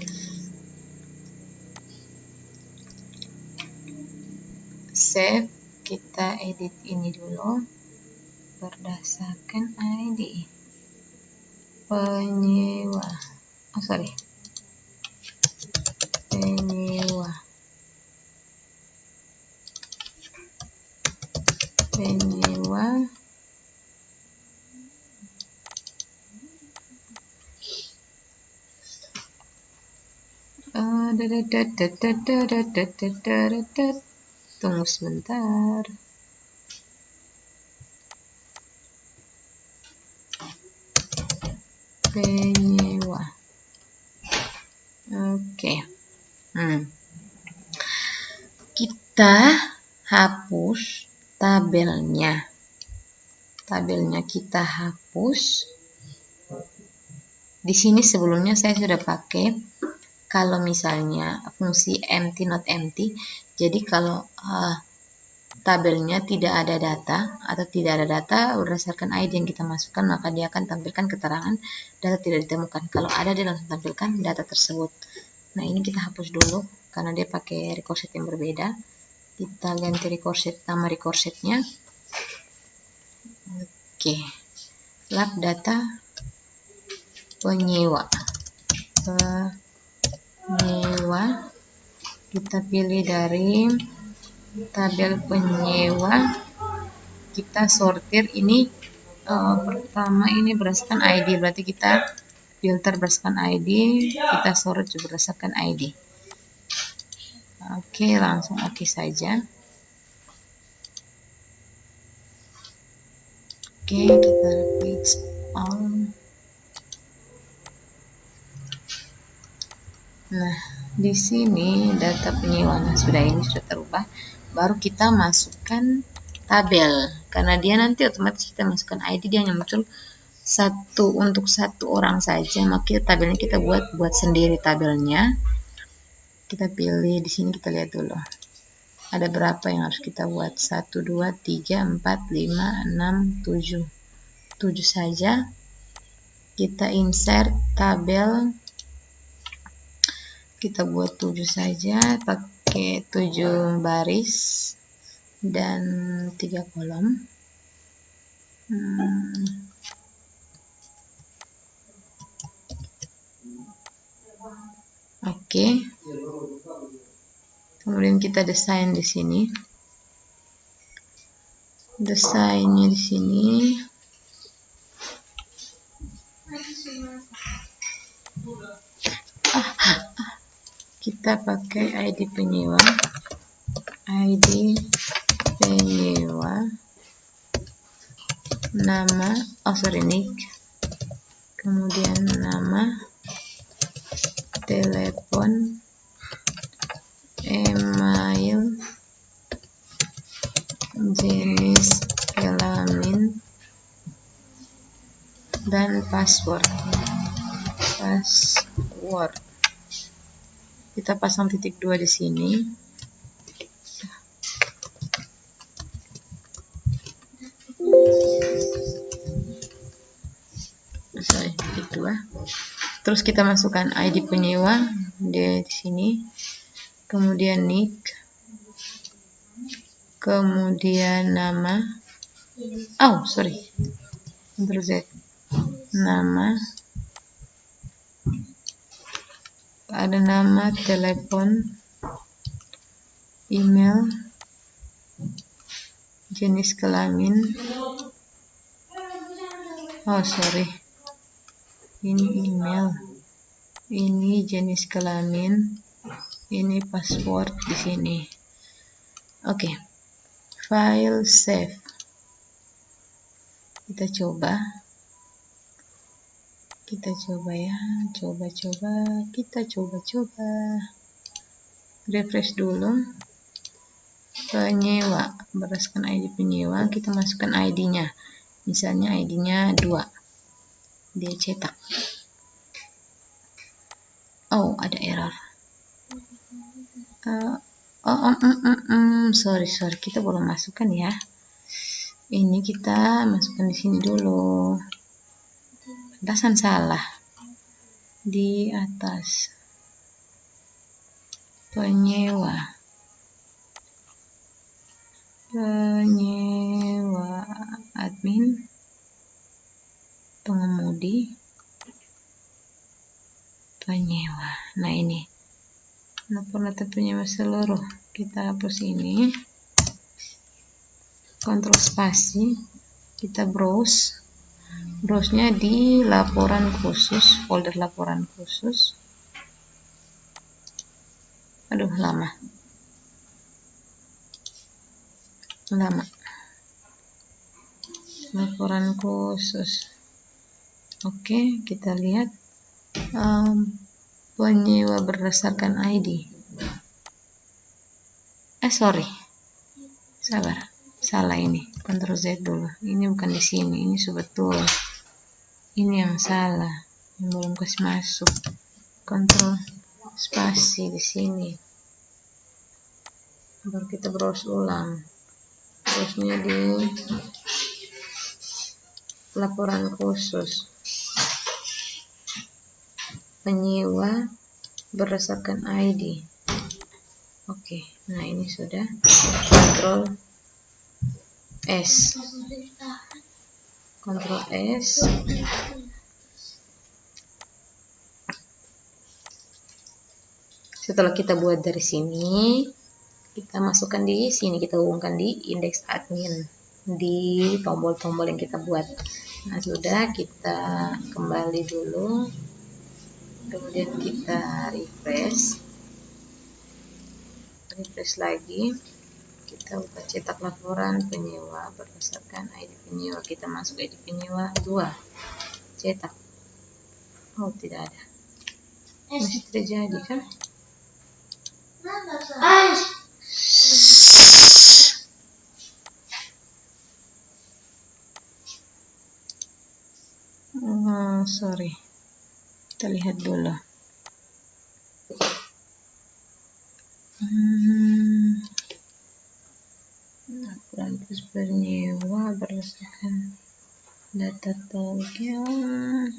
Save. Kita edit ini dulu. Berdasarkan ID. Penyewa. Oh, sorry. Penyewa. Tunggu sebentar. Penyewa. Oke. Kita hapus tabelnya. Tabelnya kita hapus. Di sini sebelumnya saya sudah pakai kalau misalnya fungsi empty not empty. Jadi kalau tabelnya tidak ada data atau tidak ada data berdasarkan ID yang kita masukkan, maka dia akan tampilkan keterangan data tidak ditemukan. Kalau ada, dia langsung tampilkan data tersebut. Nah, ini kita hapus dulu karena dia pakai recurset yang berbeda. Kita ganti recurset, nama recursetnya. Oke. Lab data penyewa. Kita pilih dari tabel penyewa. Kita sortir ini pertama ini berdasarkan ID, berarti kita filter berdasarkan ID, kita sort juga berdasarkan ID. Oke, langsung oke saja. Oke, kita page all. Nah, di sini data penyewaan sudah terubah. Baru kita masukkan tabel. Karena dia nanti otomatis kita masukkan ID, dia hanya muncul untuk satu orang saja. Maka tabelnya kita buat sendiri tabelnya. Kita pilih di sini, kita lihat dulu. Ada berapa yang harus kita buat? 1, 2, 3, 4, 5, 6, 7. 7 saja. Kita insert tabel. Kita buat 7 saja, pakai 7 baris dan 3 kolom. Oke. Kemudian kita desain di sini. Desainnya di sini. Kita pakai ID penyewa. ID penyewa. Nama, nick. Kemudian nama, telepon, email, jenis kelamin, dan password. Kita pasang titik 2 di sini. Titik 2. Terus kita masukkan ID penyewa di sini. Kemudian nick. Kemudian nama. Ctrl Z. Nama. Ada nama, telepon, email, jenis kelamin, Oh sorry, ini email, ini jenis kelamin, ini password di sini. Oke, file save. Kita coba ya, kita coba refresh dulu. Penyewa, berdasarkan ID penyewa kita masukkan ID-nya, misalnya ID-nya 2, dia cetak. Oh ada error. Sorry, kita belum masukkan ya. Ini kita masukkan di sini dulu. Batasan salah di atas. Penyewa admin, pengemudi, penyewa. Nah ini laporan penyewa seluruh, kita hapus ini, kontrol spasi, kita browse-nya di laporan khusus, folder laporan khusus. Aduh lama. Laporan khusus. Oke, kita lihat penyewa berdasarkan ID. Sorry, salah ini. Ctrl Z dulu. Ini bukan di sini, ini betul. Ini yang salah, yang belum kasih masuk. Ctrl spasi di sini. Baru kita browse ulang. Browse-nya di laporan khusus. Penyewa berdasarkan ID. Oke, nah ini sudah. Ctrl S. Setelah kita buat dari sini, kita masukkan di sini, kita hubungkan di indeks admin di tombol-tombol yang kita buat. Nah sudah, kita kembali dulu, kemudian kita refresh lagi. Kita buka cetak laporan penyewa berdasarkan ID penyewa. Kita masuk ID penyewa 2, cetak. Oh tidak ada, masih terjadi kan? Sorry, kita lihat dulu. Laporan penyewa berdasarkan data token.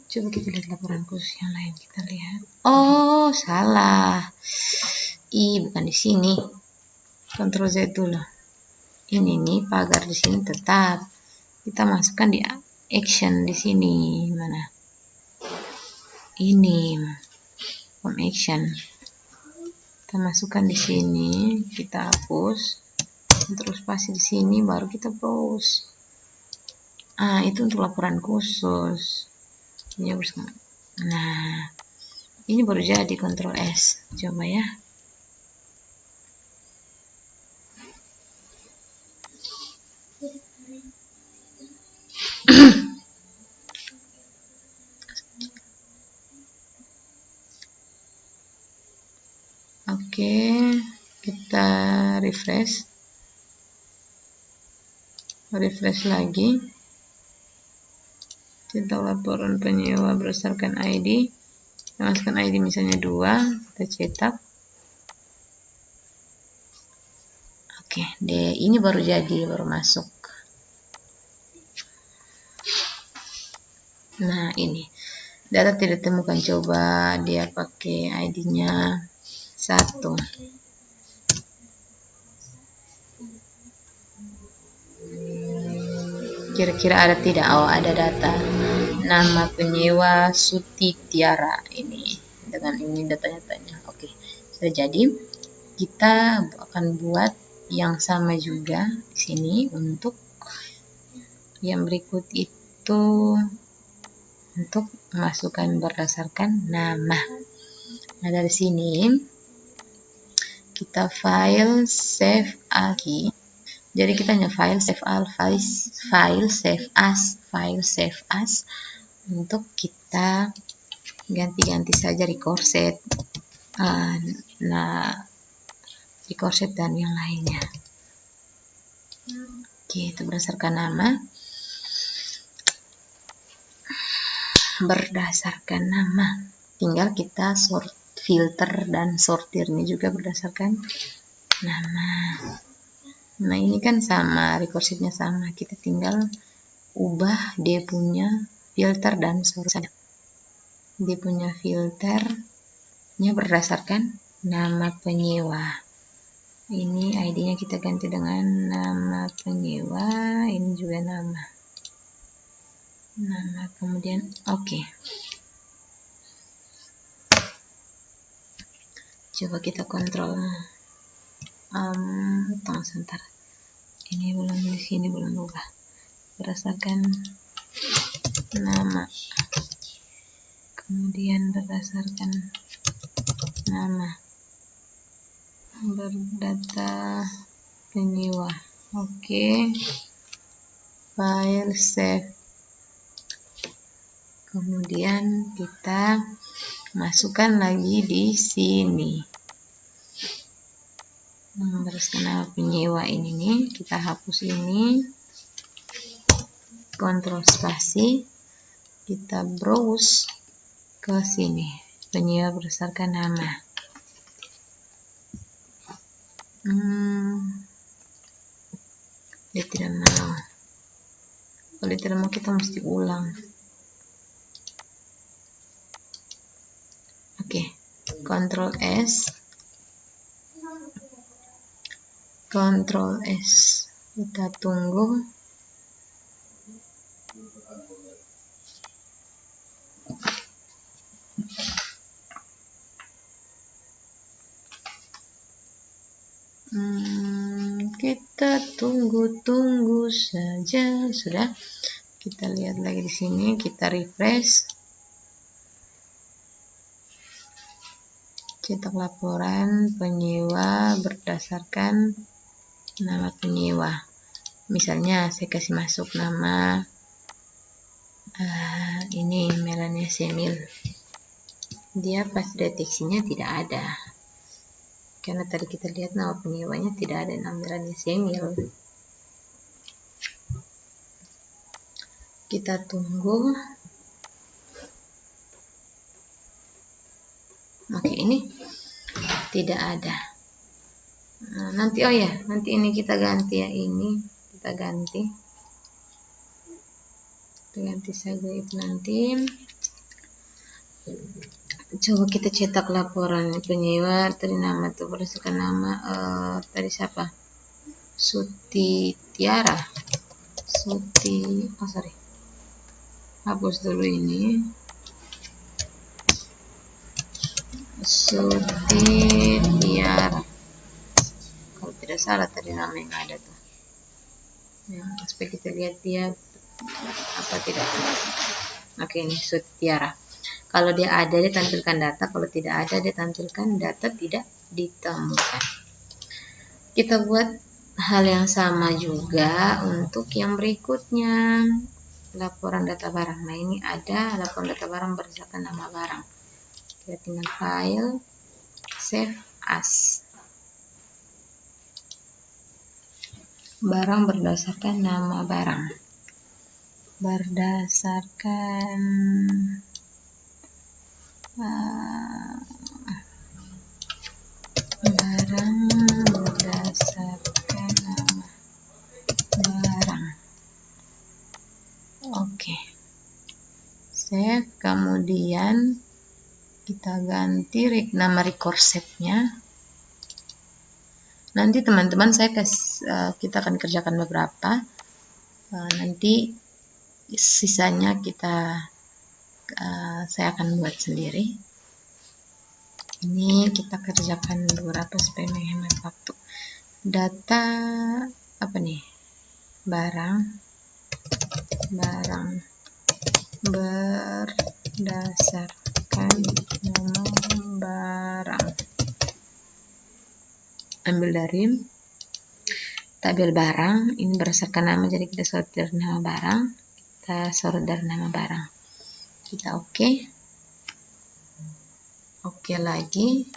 Coba kita lihat laporan khusus yang lain, kita lihat. Oh salah, bukan di sini. Ctrl Z dulu. Ini nih pagar di sini tetap. Kita masukkan di action di sini. Mana? Ini form action. Kita masukkan di sini, kita hapus. Terus spasi di sini, baru kita browse. Itu untuk laporan khusus. Ini bersama. Nah, ini baru jadi. Ctrl S. Coba ya. Oke, kita refresh lagi. Cetak laporan penyewa berdasarkan ID. Kita masukkan ID misalnya 2, kita cetak. Oke, ini baru jadi, baru masuk. Nah, ini data tidak ditemukan. Coba dia pakai ID-nya 1. Kira-kira ada tidak? Oh, ada data. Nama penyewa Suti Tiara ini. Dengan ini data-datanya. Oke, sudah jadi. Kita akan buat yang sama juga di sini untuk Yang berikut itu untuk masukkan berdasarkan nama. Nah, dari sini kita file save as. Jadi kita hanya file save as untuk kita ganti-ganti saja record set, record set dan yang lainnya. Oke, itu berdasarkan nama. Berdasarkan nama, tinggal kita sort, filter dan sortirnya juga berdasarkan nama. Nah, ini kan sama, record setnya sama, kita tinggal ubah dia punya filter dan sort saja. Dia punya filternya berdasarkan nama penyewa. Ini ID-nya kita ganti dengan nama penyewa, ini juga nama, kemudian oke. Coba kita kontrol. Tunggu sebentar. Ini belum, di sini belum ubah. Berdasarkan nama. Kemudian berdasarkan nama. Berdata penyewa. Oke. File save. Kemudian kita masukkan lagi di sini. Berdasarkan nama penyewa ini nih, kita hapus ini, kontrol spasi, kita browse ke sini, penyewa berdasarkan nama. Dia tidak mau. Kalau dia tidak mau, kita mesti ulang. Oke, Ctrl S, kita tunggu. Kita tunggu saja. Sudah, kita lihat lagi di sini, kita refresh. Cetak laporan penyewa berdasarkan nama penyewa. Misalnya saya kasih masuk nama ini Melania Semil. Dia pas deteksinya tidak ada, karena tadi kita lihat nama penyewanya tidak ada nama Melania Semil. Kita tunggu. Oke, ini tidak ada. Nanti nanti ini kita ganti ya, ini kita ganti saja itu nanti. Coba kita cetak laporan penyewa tadi, nama itu berdasarkan nama tadi siapa? Sutiara. Hapus dulu ini. Sutiara. Kalau tidak salah tadi nama yang ada tuh. Ya, supaya kita lihat dia apa tidak. Oke, ini Sutiara. Kalau dia ada, dia tampilkan data. Kalau tidak ada, dia tampilkan data tidak ditemukan. Kita buat hal yang sama juga untuk yang berikutnya. Laporan data barang. Nah, ini ada laporan data barang berdasarkan nama barang. Kita tinggal file, save as. Barang berdasarkan nama barang. Berdasarkan barang berdasarkan nama barang. Oke. Save, kemudian kita ganti nama record set-nya. Nanti teman-teman kita akan kerjakan beberapa. Nanti sisanya saya akan buat sendiri. Ini kita kerjakan beberapa supaya menghemat waktu. Data apa nih? Barang barang berdasarkan nama barang. Ambil dari tabel barang, ini berdasarkan nama, jadi kita sortir nama barang, kita sortir nama barang, kita oke lagi.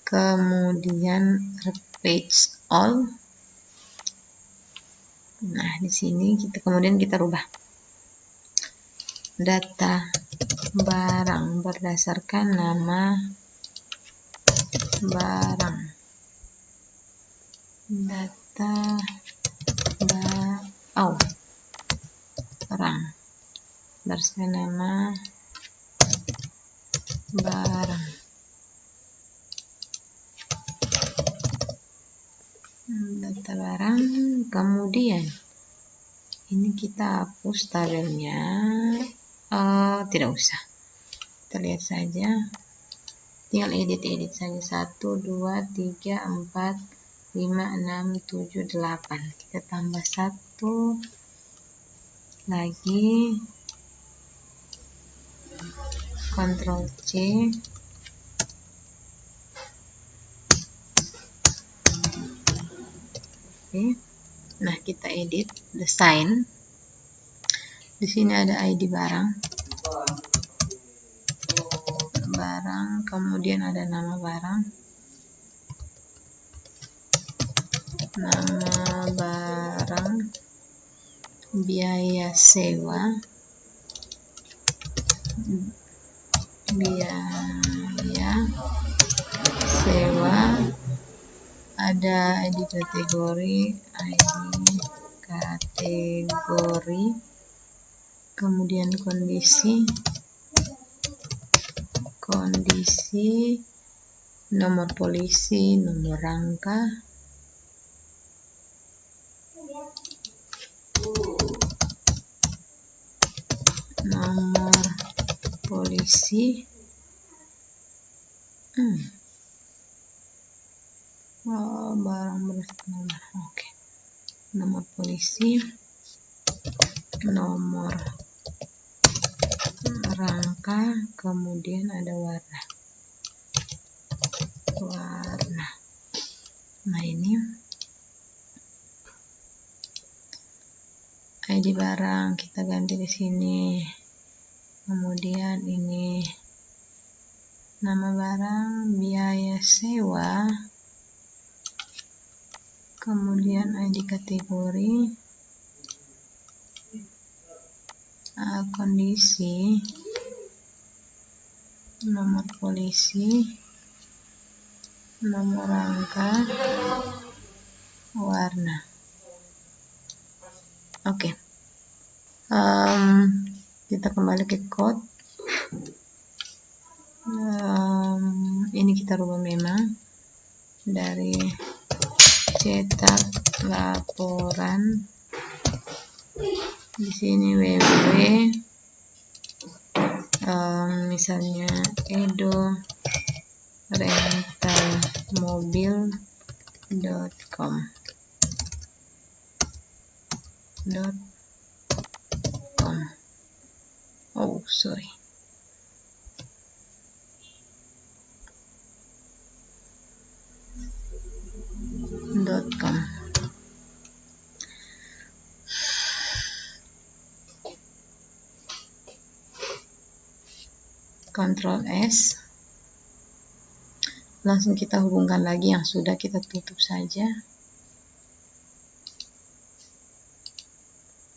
Kemudian page all. Nah, di sini kemudian kita rubah data barang berdasarkan nama barang. Data barang berdasarkan nama barang. Data barang, kemudian ini kita hapus tabelnya, tidak usah, kita lihat saja, tinggal edit saja. 1, 2, 3, 4, 5, 6, 7, 8, kita tambah 1 lagi, Ctrl C, oke. Nah, kita edit desain. Di sini ada ID barang, kemudian ada nama barang, biaya sewa, ada ID kategori, kemudian kondisi, nomor polisi, nomor rangka, barang berdasarkan nama, nomor polisi, nomor rangka, kemudian ada warna. Nah, ini ID barang kita ganti di sini. Kemudian ini nama barang, biaya sewa, kemudian ID kategori, kondisi, nomor polisi, nomor rangka, warna. Oke. Kita kembali ke code. Ini kita rubah memang dari cetak laporan. Di sini www, misalnya edorentalmobil.com. .com. Ctrl S, langsung kita hubungkan lagi yang sudah kita tutup saja.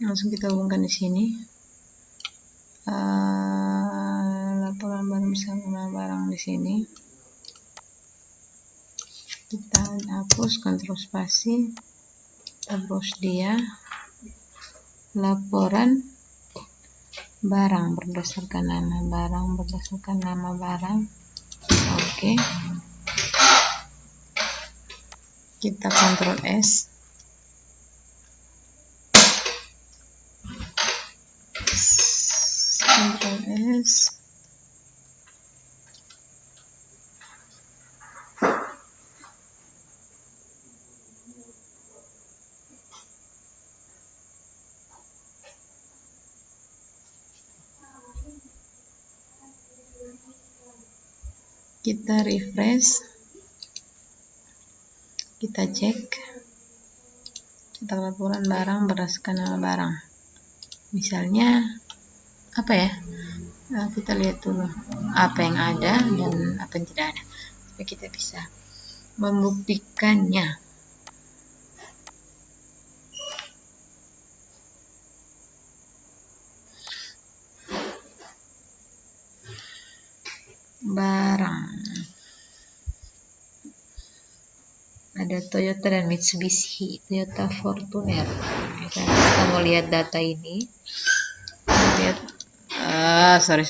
Langsung kita hubungkan di sini. Laporan barang bersama barang di sini. Kita hapus, Ctrl spasi, kita browse dia. Laporan barang berdasarkan nama barang, oke. Kita Ctrl S, Kita refresh, kita cek cetak laporan barang berdasarkan nama barang. Misalnya apa ya? Nah, kita lihat dulu apa yang ada dan apa yang tidak ada, supaya kita bisa membuktikannya. Barang ada Toyota dan Mitsubishi, Toyota Fortuner. Kita mau lihat data ini, lihat sorry.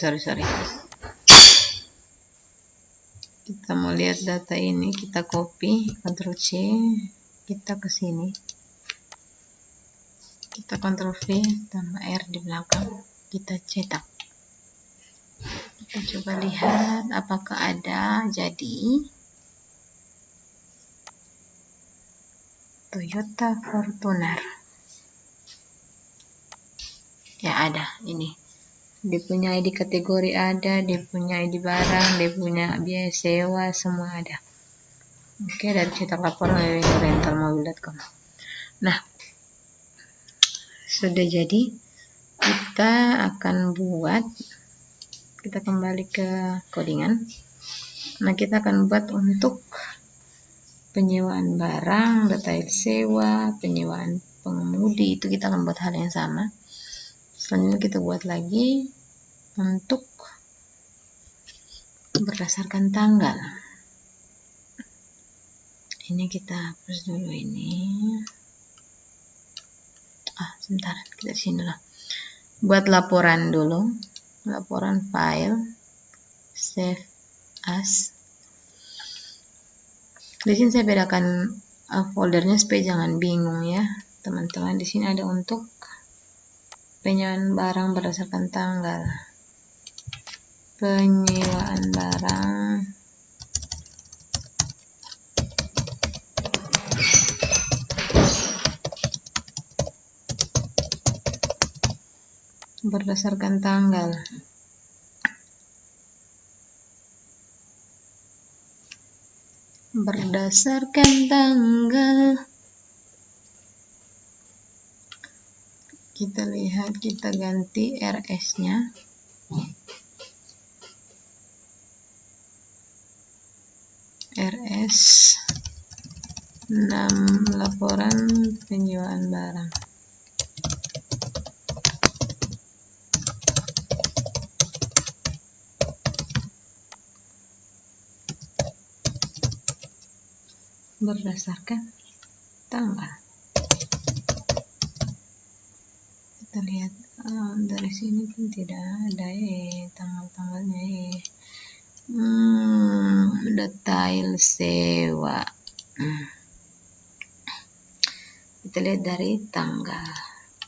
Kita mau lihat data ini, kita copy, Ctrl C, kita ke sini, kita Ctrl V tambah R di belakang, kita cetak. Kita coba lihat apakah ada. Jadi Toyota Fortuner ya, ada ini. Dia punya ID kategori ada, dia punya ID barang, dia punya biaya sewa, semua ada. Oke, dan cetak laporan dari rentalmobil.com. Nah, sudah jadi. Kita akan buat, kita kembali ke codingan. Nah, kita akan buat untuk penyewaan barang, detail sewa, penyewaan pengemudi, itu kita akan buat hal yang sama. Selanjutnya kita buat lagi untuk berdasarkan tanggal. Ini kita hapus dulu ini. Sebentar, kita sini dulu. Buat laporan dulu. Laporan file, save as. Di sini saya bedakan foldernya supaya jangan bingung ya, teman-teman. Di sini ada untuk penyewaan barang berdasarkan tanggal. Penyewaan barang berdasarkan tanggal. Berdasarkan tanggal. Kita lihat, kita ganti RS-nya. RS 6 laporan penyewaan barang. Berdasarkan tanggal. Kita lihat dari sini pun tidak ada tanggal-tanggalnya detail sewa. Kita lihat dari tanggal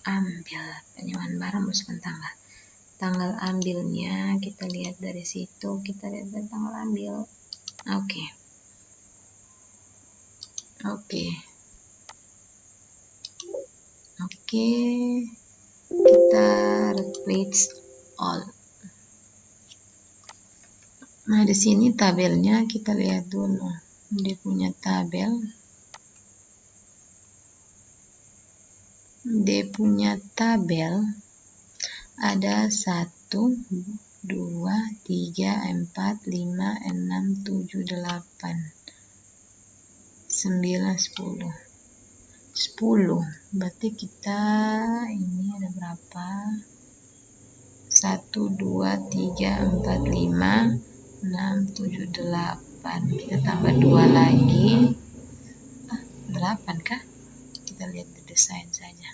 ambil penyewaan barang berdasarkan tanggal ambilnya. Kita lihat dari situ, kita lihat dari tanggal ambil. Oke, kita replace all. Nah, di sini tabelnya kita lihat dulu. Dia punya tabel. Ada 1, 2, 3, 4, 5, 6, 7, 8, 9, 10. Berarti kita ini ada berapa? 1, 2, 3, 4, 5, 6, 7, 8. Kita tambah 2 lagi. 8 kah? Kita lihat di desain saja.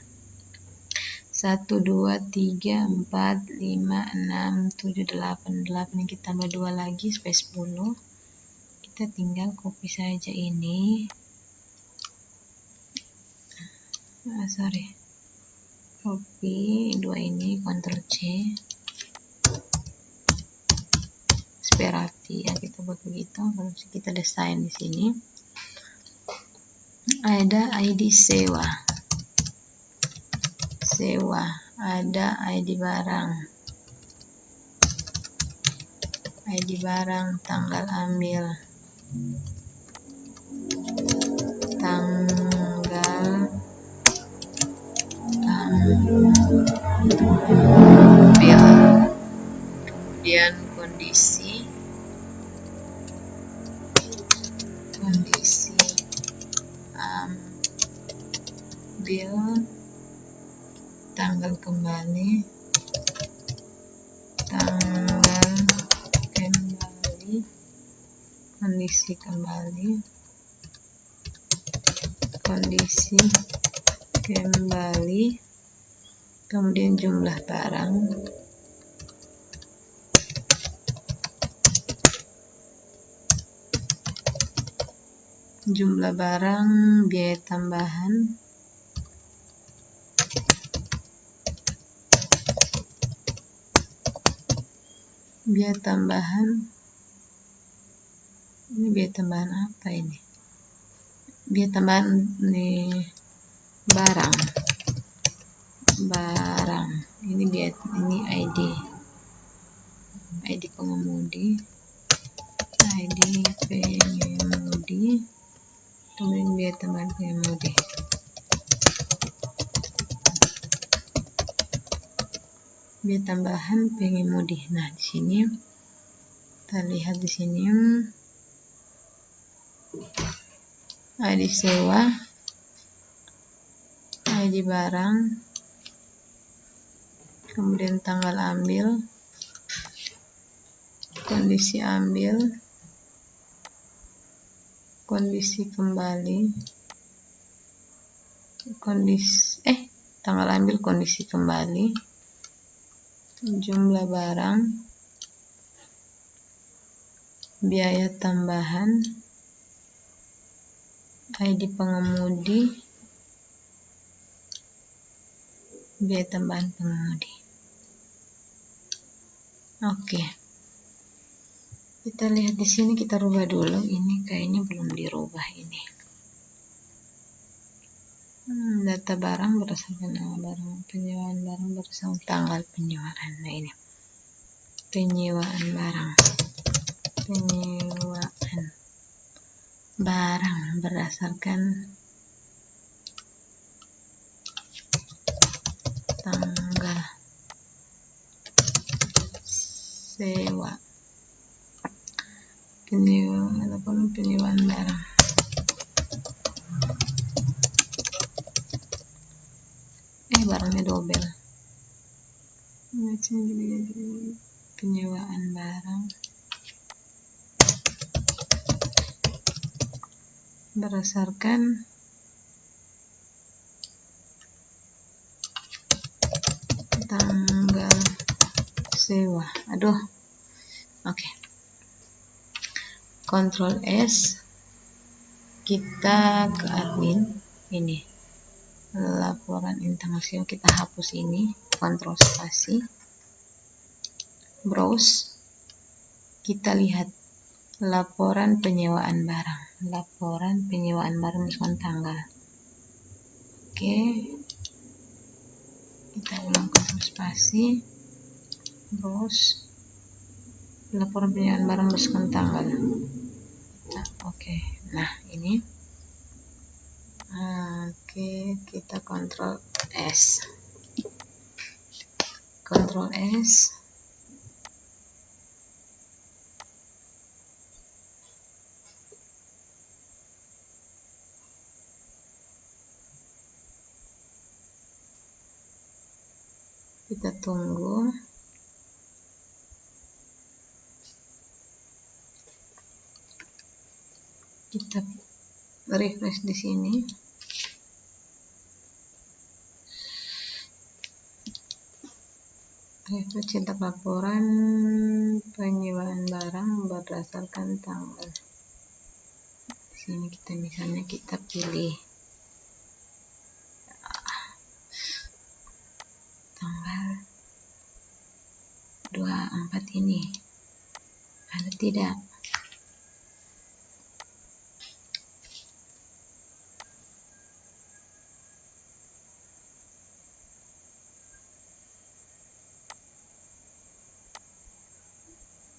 1, 2, 3, 4, 5, 6, 7, 8. 8 yang kita tambah 2 lagi supaya 10. Kita tinggal copy saja ini. Copy 2 ini, Ctrl C. Supaya rapi ya, kita buat begitu. Kalau kita desain di sini ada ID sewa, ada ID barang, ID barang, tanggal ambil, kemudian kondisi ambil, tanggal kembali, kondisi kembali, kemudian jumlah barang, biaya tambahan, ini biaya tambahan apa ini? Biaya tambahan ini barang, ini ID pengemudi, kemudian biaya tambahan pengemudi. Biaya tambahan pengemudi. Nah, di sini kita lihat di sini ID sewa, ID barang, kemudian tanggal ambil, kondisi ambil, kondisi kembali, tanggal ambil, kondisi kembali, jumlah barang, biaya tambahan, ID pengemudi, biaya tambahan pengemudi. Oke. Kita lihat di sini, kita rubah dulu. Ini kayaknya belum dirubah ini. Data barang berdasarkan nama barang, penyewaan barang berdasarkan tanggal penyewaan. Nah, ini penyewaan barang, berdasarkan tanggal sewa, penyewaan barang. Barangnya double. Penyewaan barang berdasarkan tanggal sewa. Oke. Ctrl S, kita ke admin. Ini laporan internasional, kita hapus ini, Ctrl spasi, browse, kita lihat laporan penyewaan barang, misalkan tanggal. Oke, kita ulang, Ctrl spasi, browse, laporan penyewaan barang misalkan tanggal. Oke, nah ini. Oke, kita Ctrl S. Kita tunggu. Kita refresh di sini. Refresh, cetak laporan penyewaan barang berdasarkan tanggal. Di sini kita pilih tanggal 24 ini. Ada tidak?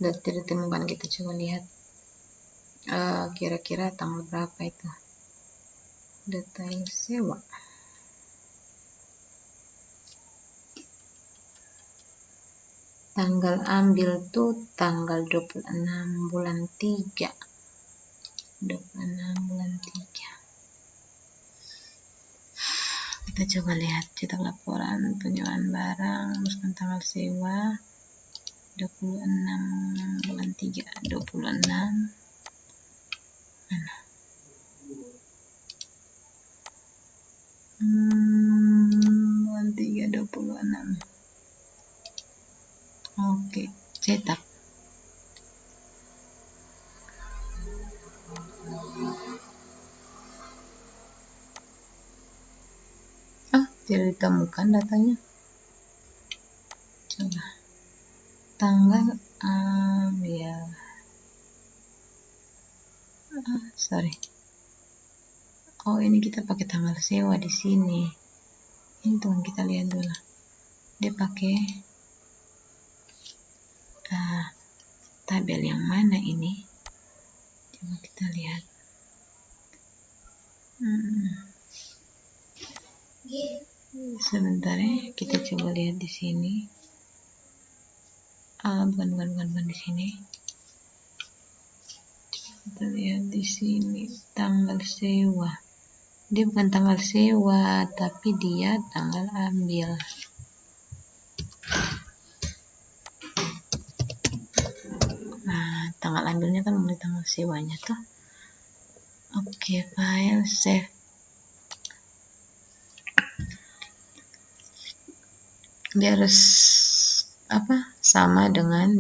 dan tidak ditemukan. Kita coba lihat kira-kira tanggal berapa itu detail sewa. Tanggal ambil tuh tanggal 26 bulan 3. 26 bulan 3. Kita coba lihat cetak laporan penyewaan barang, masukkan tanggal sewa 26 bulan 3. 26 mana? Bulan 3 26. Oke, cetak. Tidak ditemukan datanya. Coba tanggal ambil. Sorry. Oh, ini kita pakai tanggal sewa di sini. Ini teman kita lihat dulu. Dia pakai tabel yang mana ini? Coba kita lihat. Sebentar ya, kita coba lihat di sini. Bukan di sini. Kita lihat di sini tanggal sewa. Dia bukan tanggal sewa, tapi dia tanggal ambil. Nah, tanggal ambilnya kan mulai tanggal sewanya tuh. Oke, file save. Dia harus sama dengan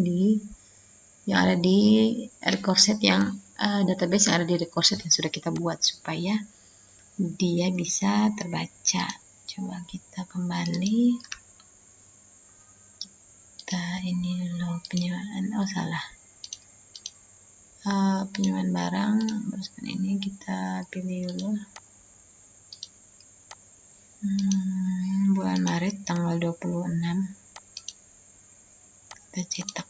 yang ada di record set yang database yang ada di record set yang sudah kita buat supaya dia bisa terbaca. Coba kita kembali. Kita ini dulu penyewaan. Salah. Penyewaan barang. Teruskan ini kita pilih dulu. Bulan Maret tanggal 26. Kita cetak.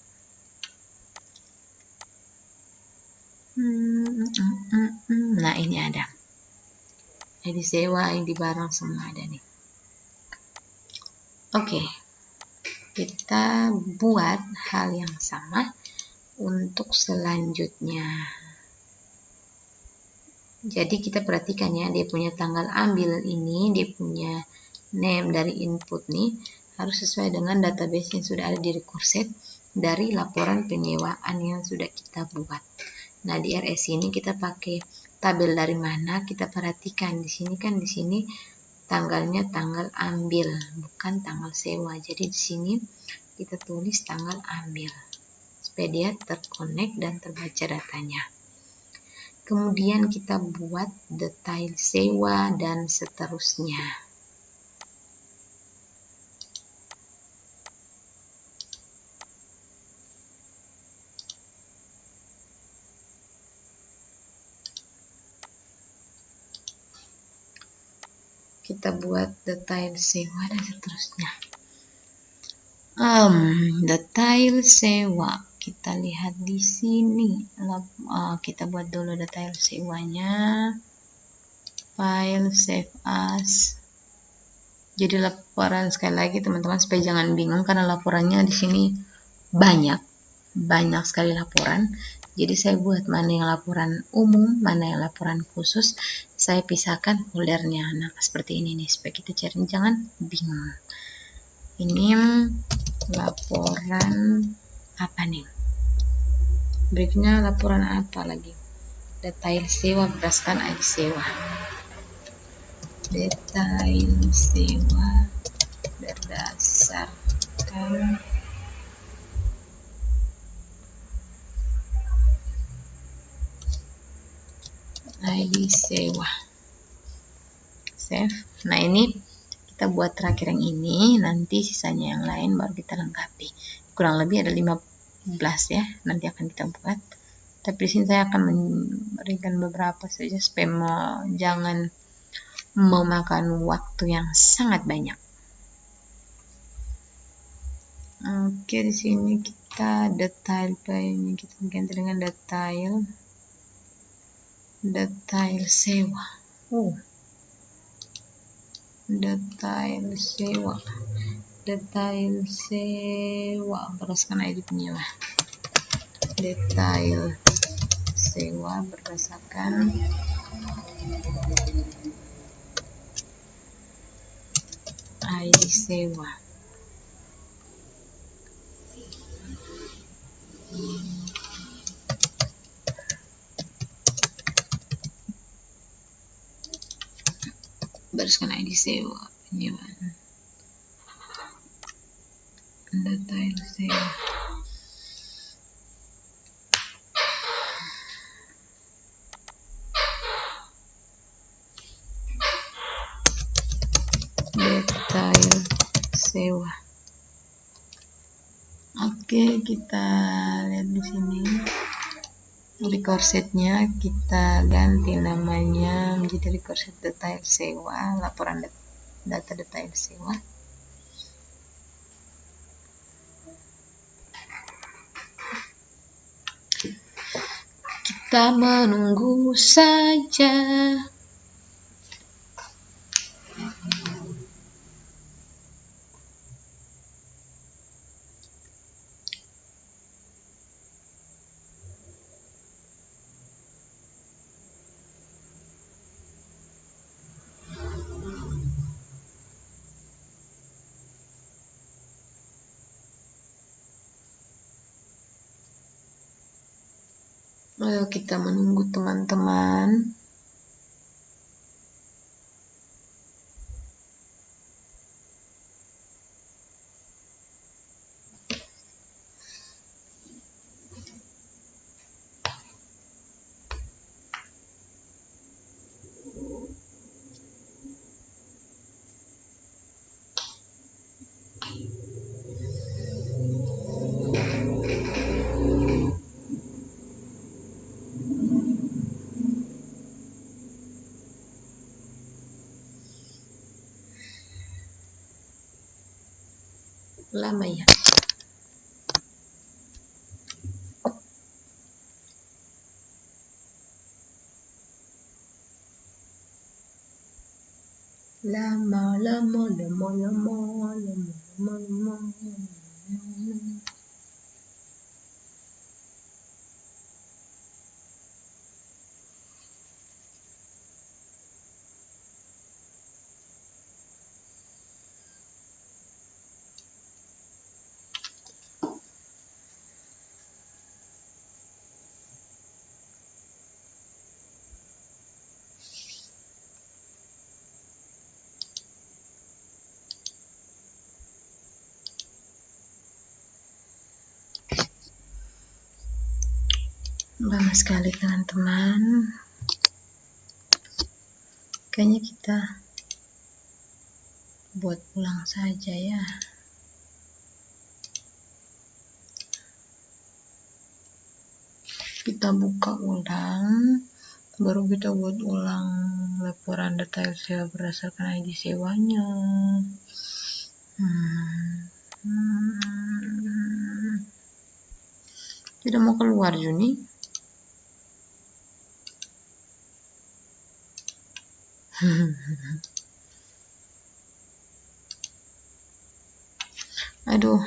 Nah, ini ada. ID sewa, ID barang semua ada nih. Oke. Kita buat hal yang sama untuk selanjutnya. Jadi kita perhatikan ya, dia punya tanggal ambil ini, dia punya name dari input nih, harus sesuai dengan database yang sudah ada di record set dari laporan penyewaan yang sudah kita buat. Nah, di RS ini kita pakai tabel dari mana, kita perhatikan di sini kan, di sini tanggalnya tanggal ambil, bukan tanggal sewa. Jadi di sini kita tulis tanggal ambil supaya dia terkonek dan terbaca datanya. Kemudian kita buat detail sewa dan seterusnya. Kita buat detail sewa dan seterusnya. Detail sewa. Kita lihat di sini. Kita buat dulu detail sewanya. File save as. Jadi laporan, sekali lagi teman-teman supaya jangan bingung karena laporannya di sini banyak sekali laporan. Jadi saya buat mana yang laporan umum, mana yang laporan khusus, saya pisahkan foldernya. Nah, seperti ini nih supaya kita cari jangan bingung. Ini laporan apa nih? Berikutnya laporan apa lagi? Detail sewa berdasarkan ID sewa. Detail sewa berdasarkan ID sewa. Save. Nah, ini kita buat terakhir yang ini, nanti sisanya yang lain baru kita lengkapi. Kurang lebih ada 15 ya, nanti akan kita buat. Tapi di sini saya akan memberikan beberapa saja supaya jangan memakan waktu yang sangat banyak. Oke, di sini kita kita detail paynya kita ganti dengan detail sewa. Detail sewa berdasarkan ID penyewa. Detail sewa berdasarkan ID sewa. Berdasarkan ID sewa penyewaan. Detail sewa. Detail sewa. Oke, kita lihat di sini. Record setnya kita ganti namanya menjadi record set detail sewa, laporan data detail sewa. Kita menunggu saja. Ayo kita menunggu teman-teman. Lama ya. Lama. Lama sekali teman-teman. Kayaknya kita buat pulang saja ya. Kita buka ulang, baru kita buat ulang laporan detail sewa berdasarkan ID sewanya. Tidak mau keluar Juni. Aduh.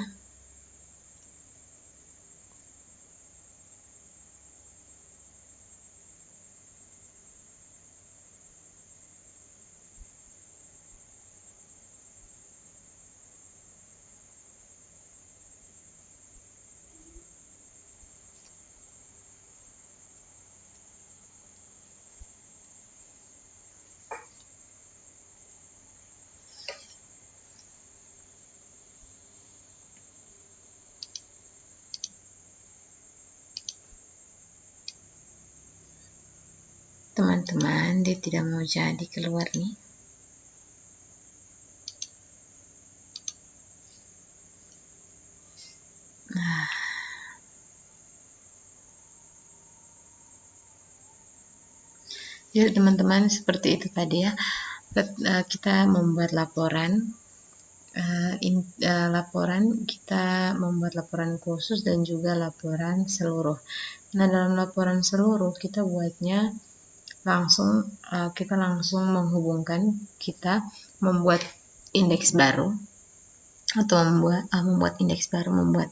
Teman-teman, dia tidak mau jadi keluar nih. Ya teman-teman, seperti itu tadi ya. Kita membuat laporan laporan, kita membuat laporan khusus dan juga laporan seluruh. Nah, dalam laporan seluruh kita buatnya langsung, kita langsung menghubungkan, kita membuat indeks baru atau membuat indeks baru, membuat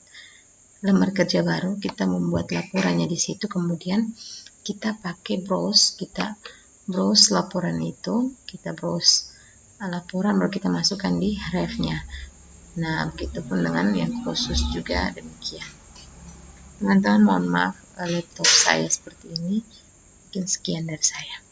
lembar kerja baru, kita membuat laporannya di situ, kemudian kita pakai browse, kita browse laporan itu, kita browse laporan baru kita masukkan di ref-nya. Nah, begitupun dengan yang khusus juga demikian. Teman-teman, mohon maaf laptop saya seperti ini. Mungkin sekian dari saya.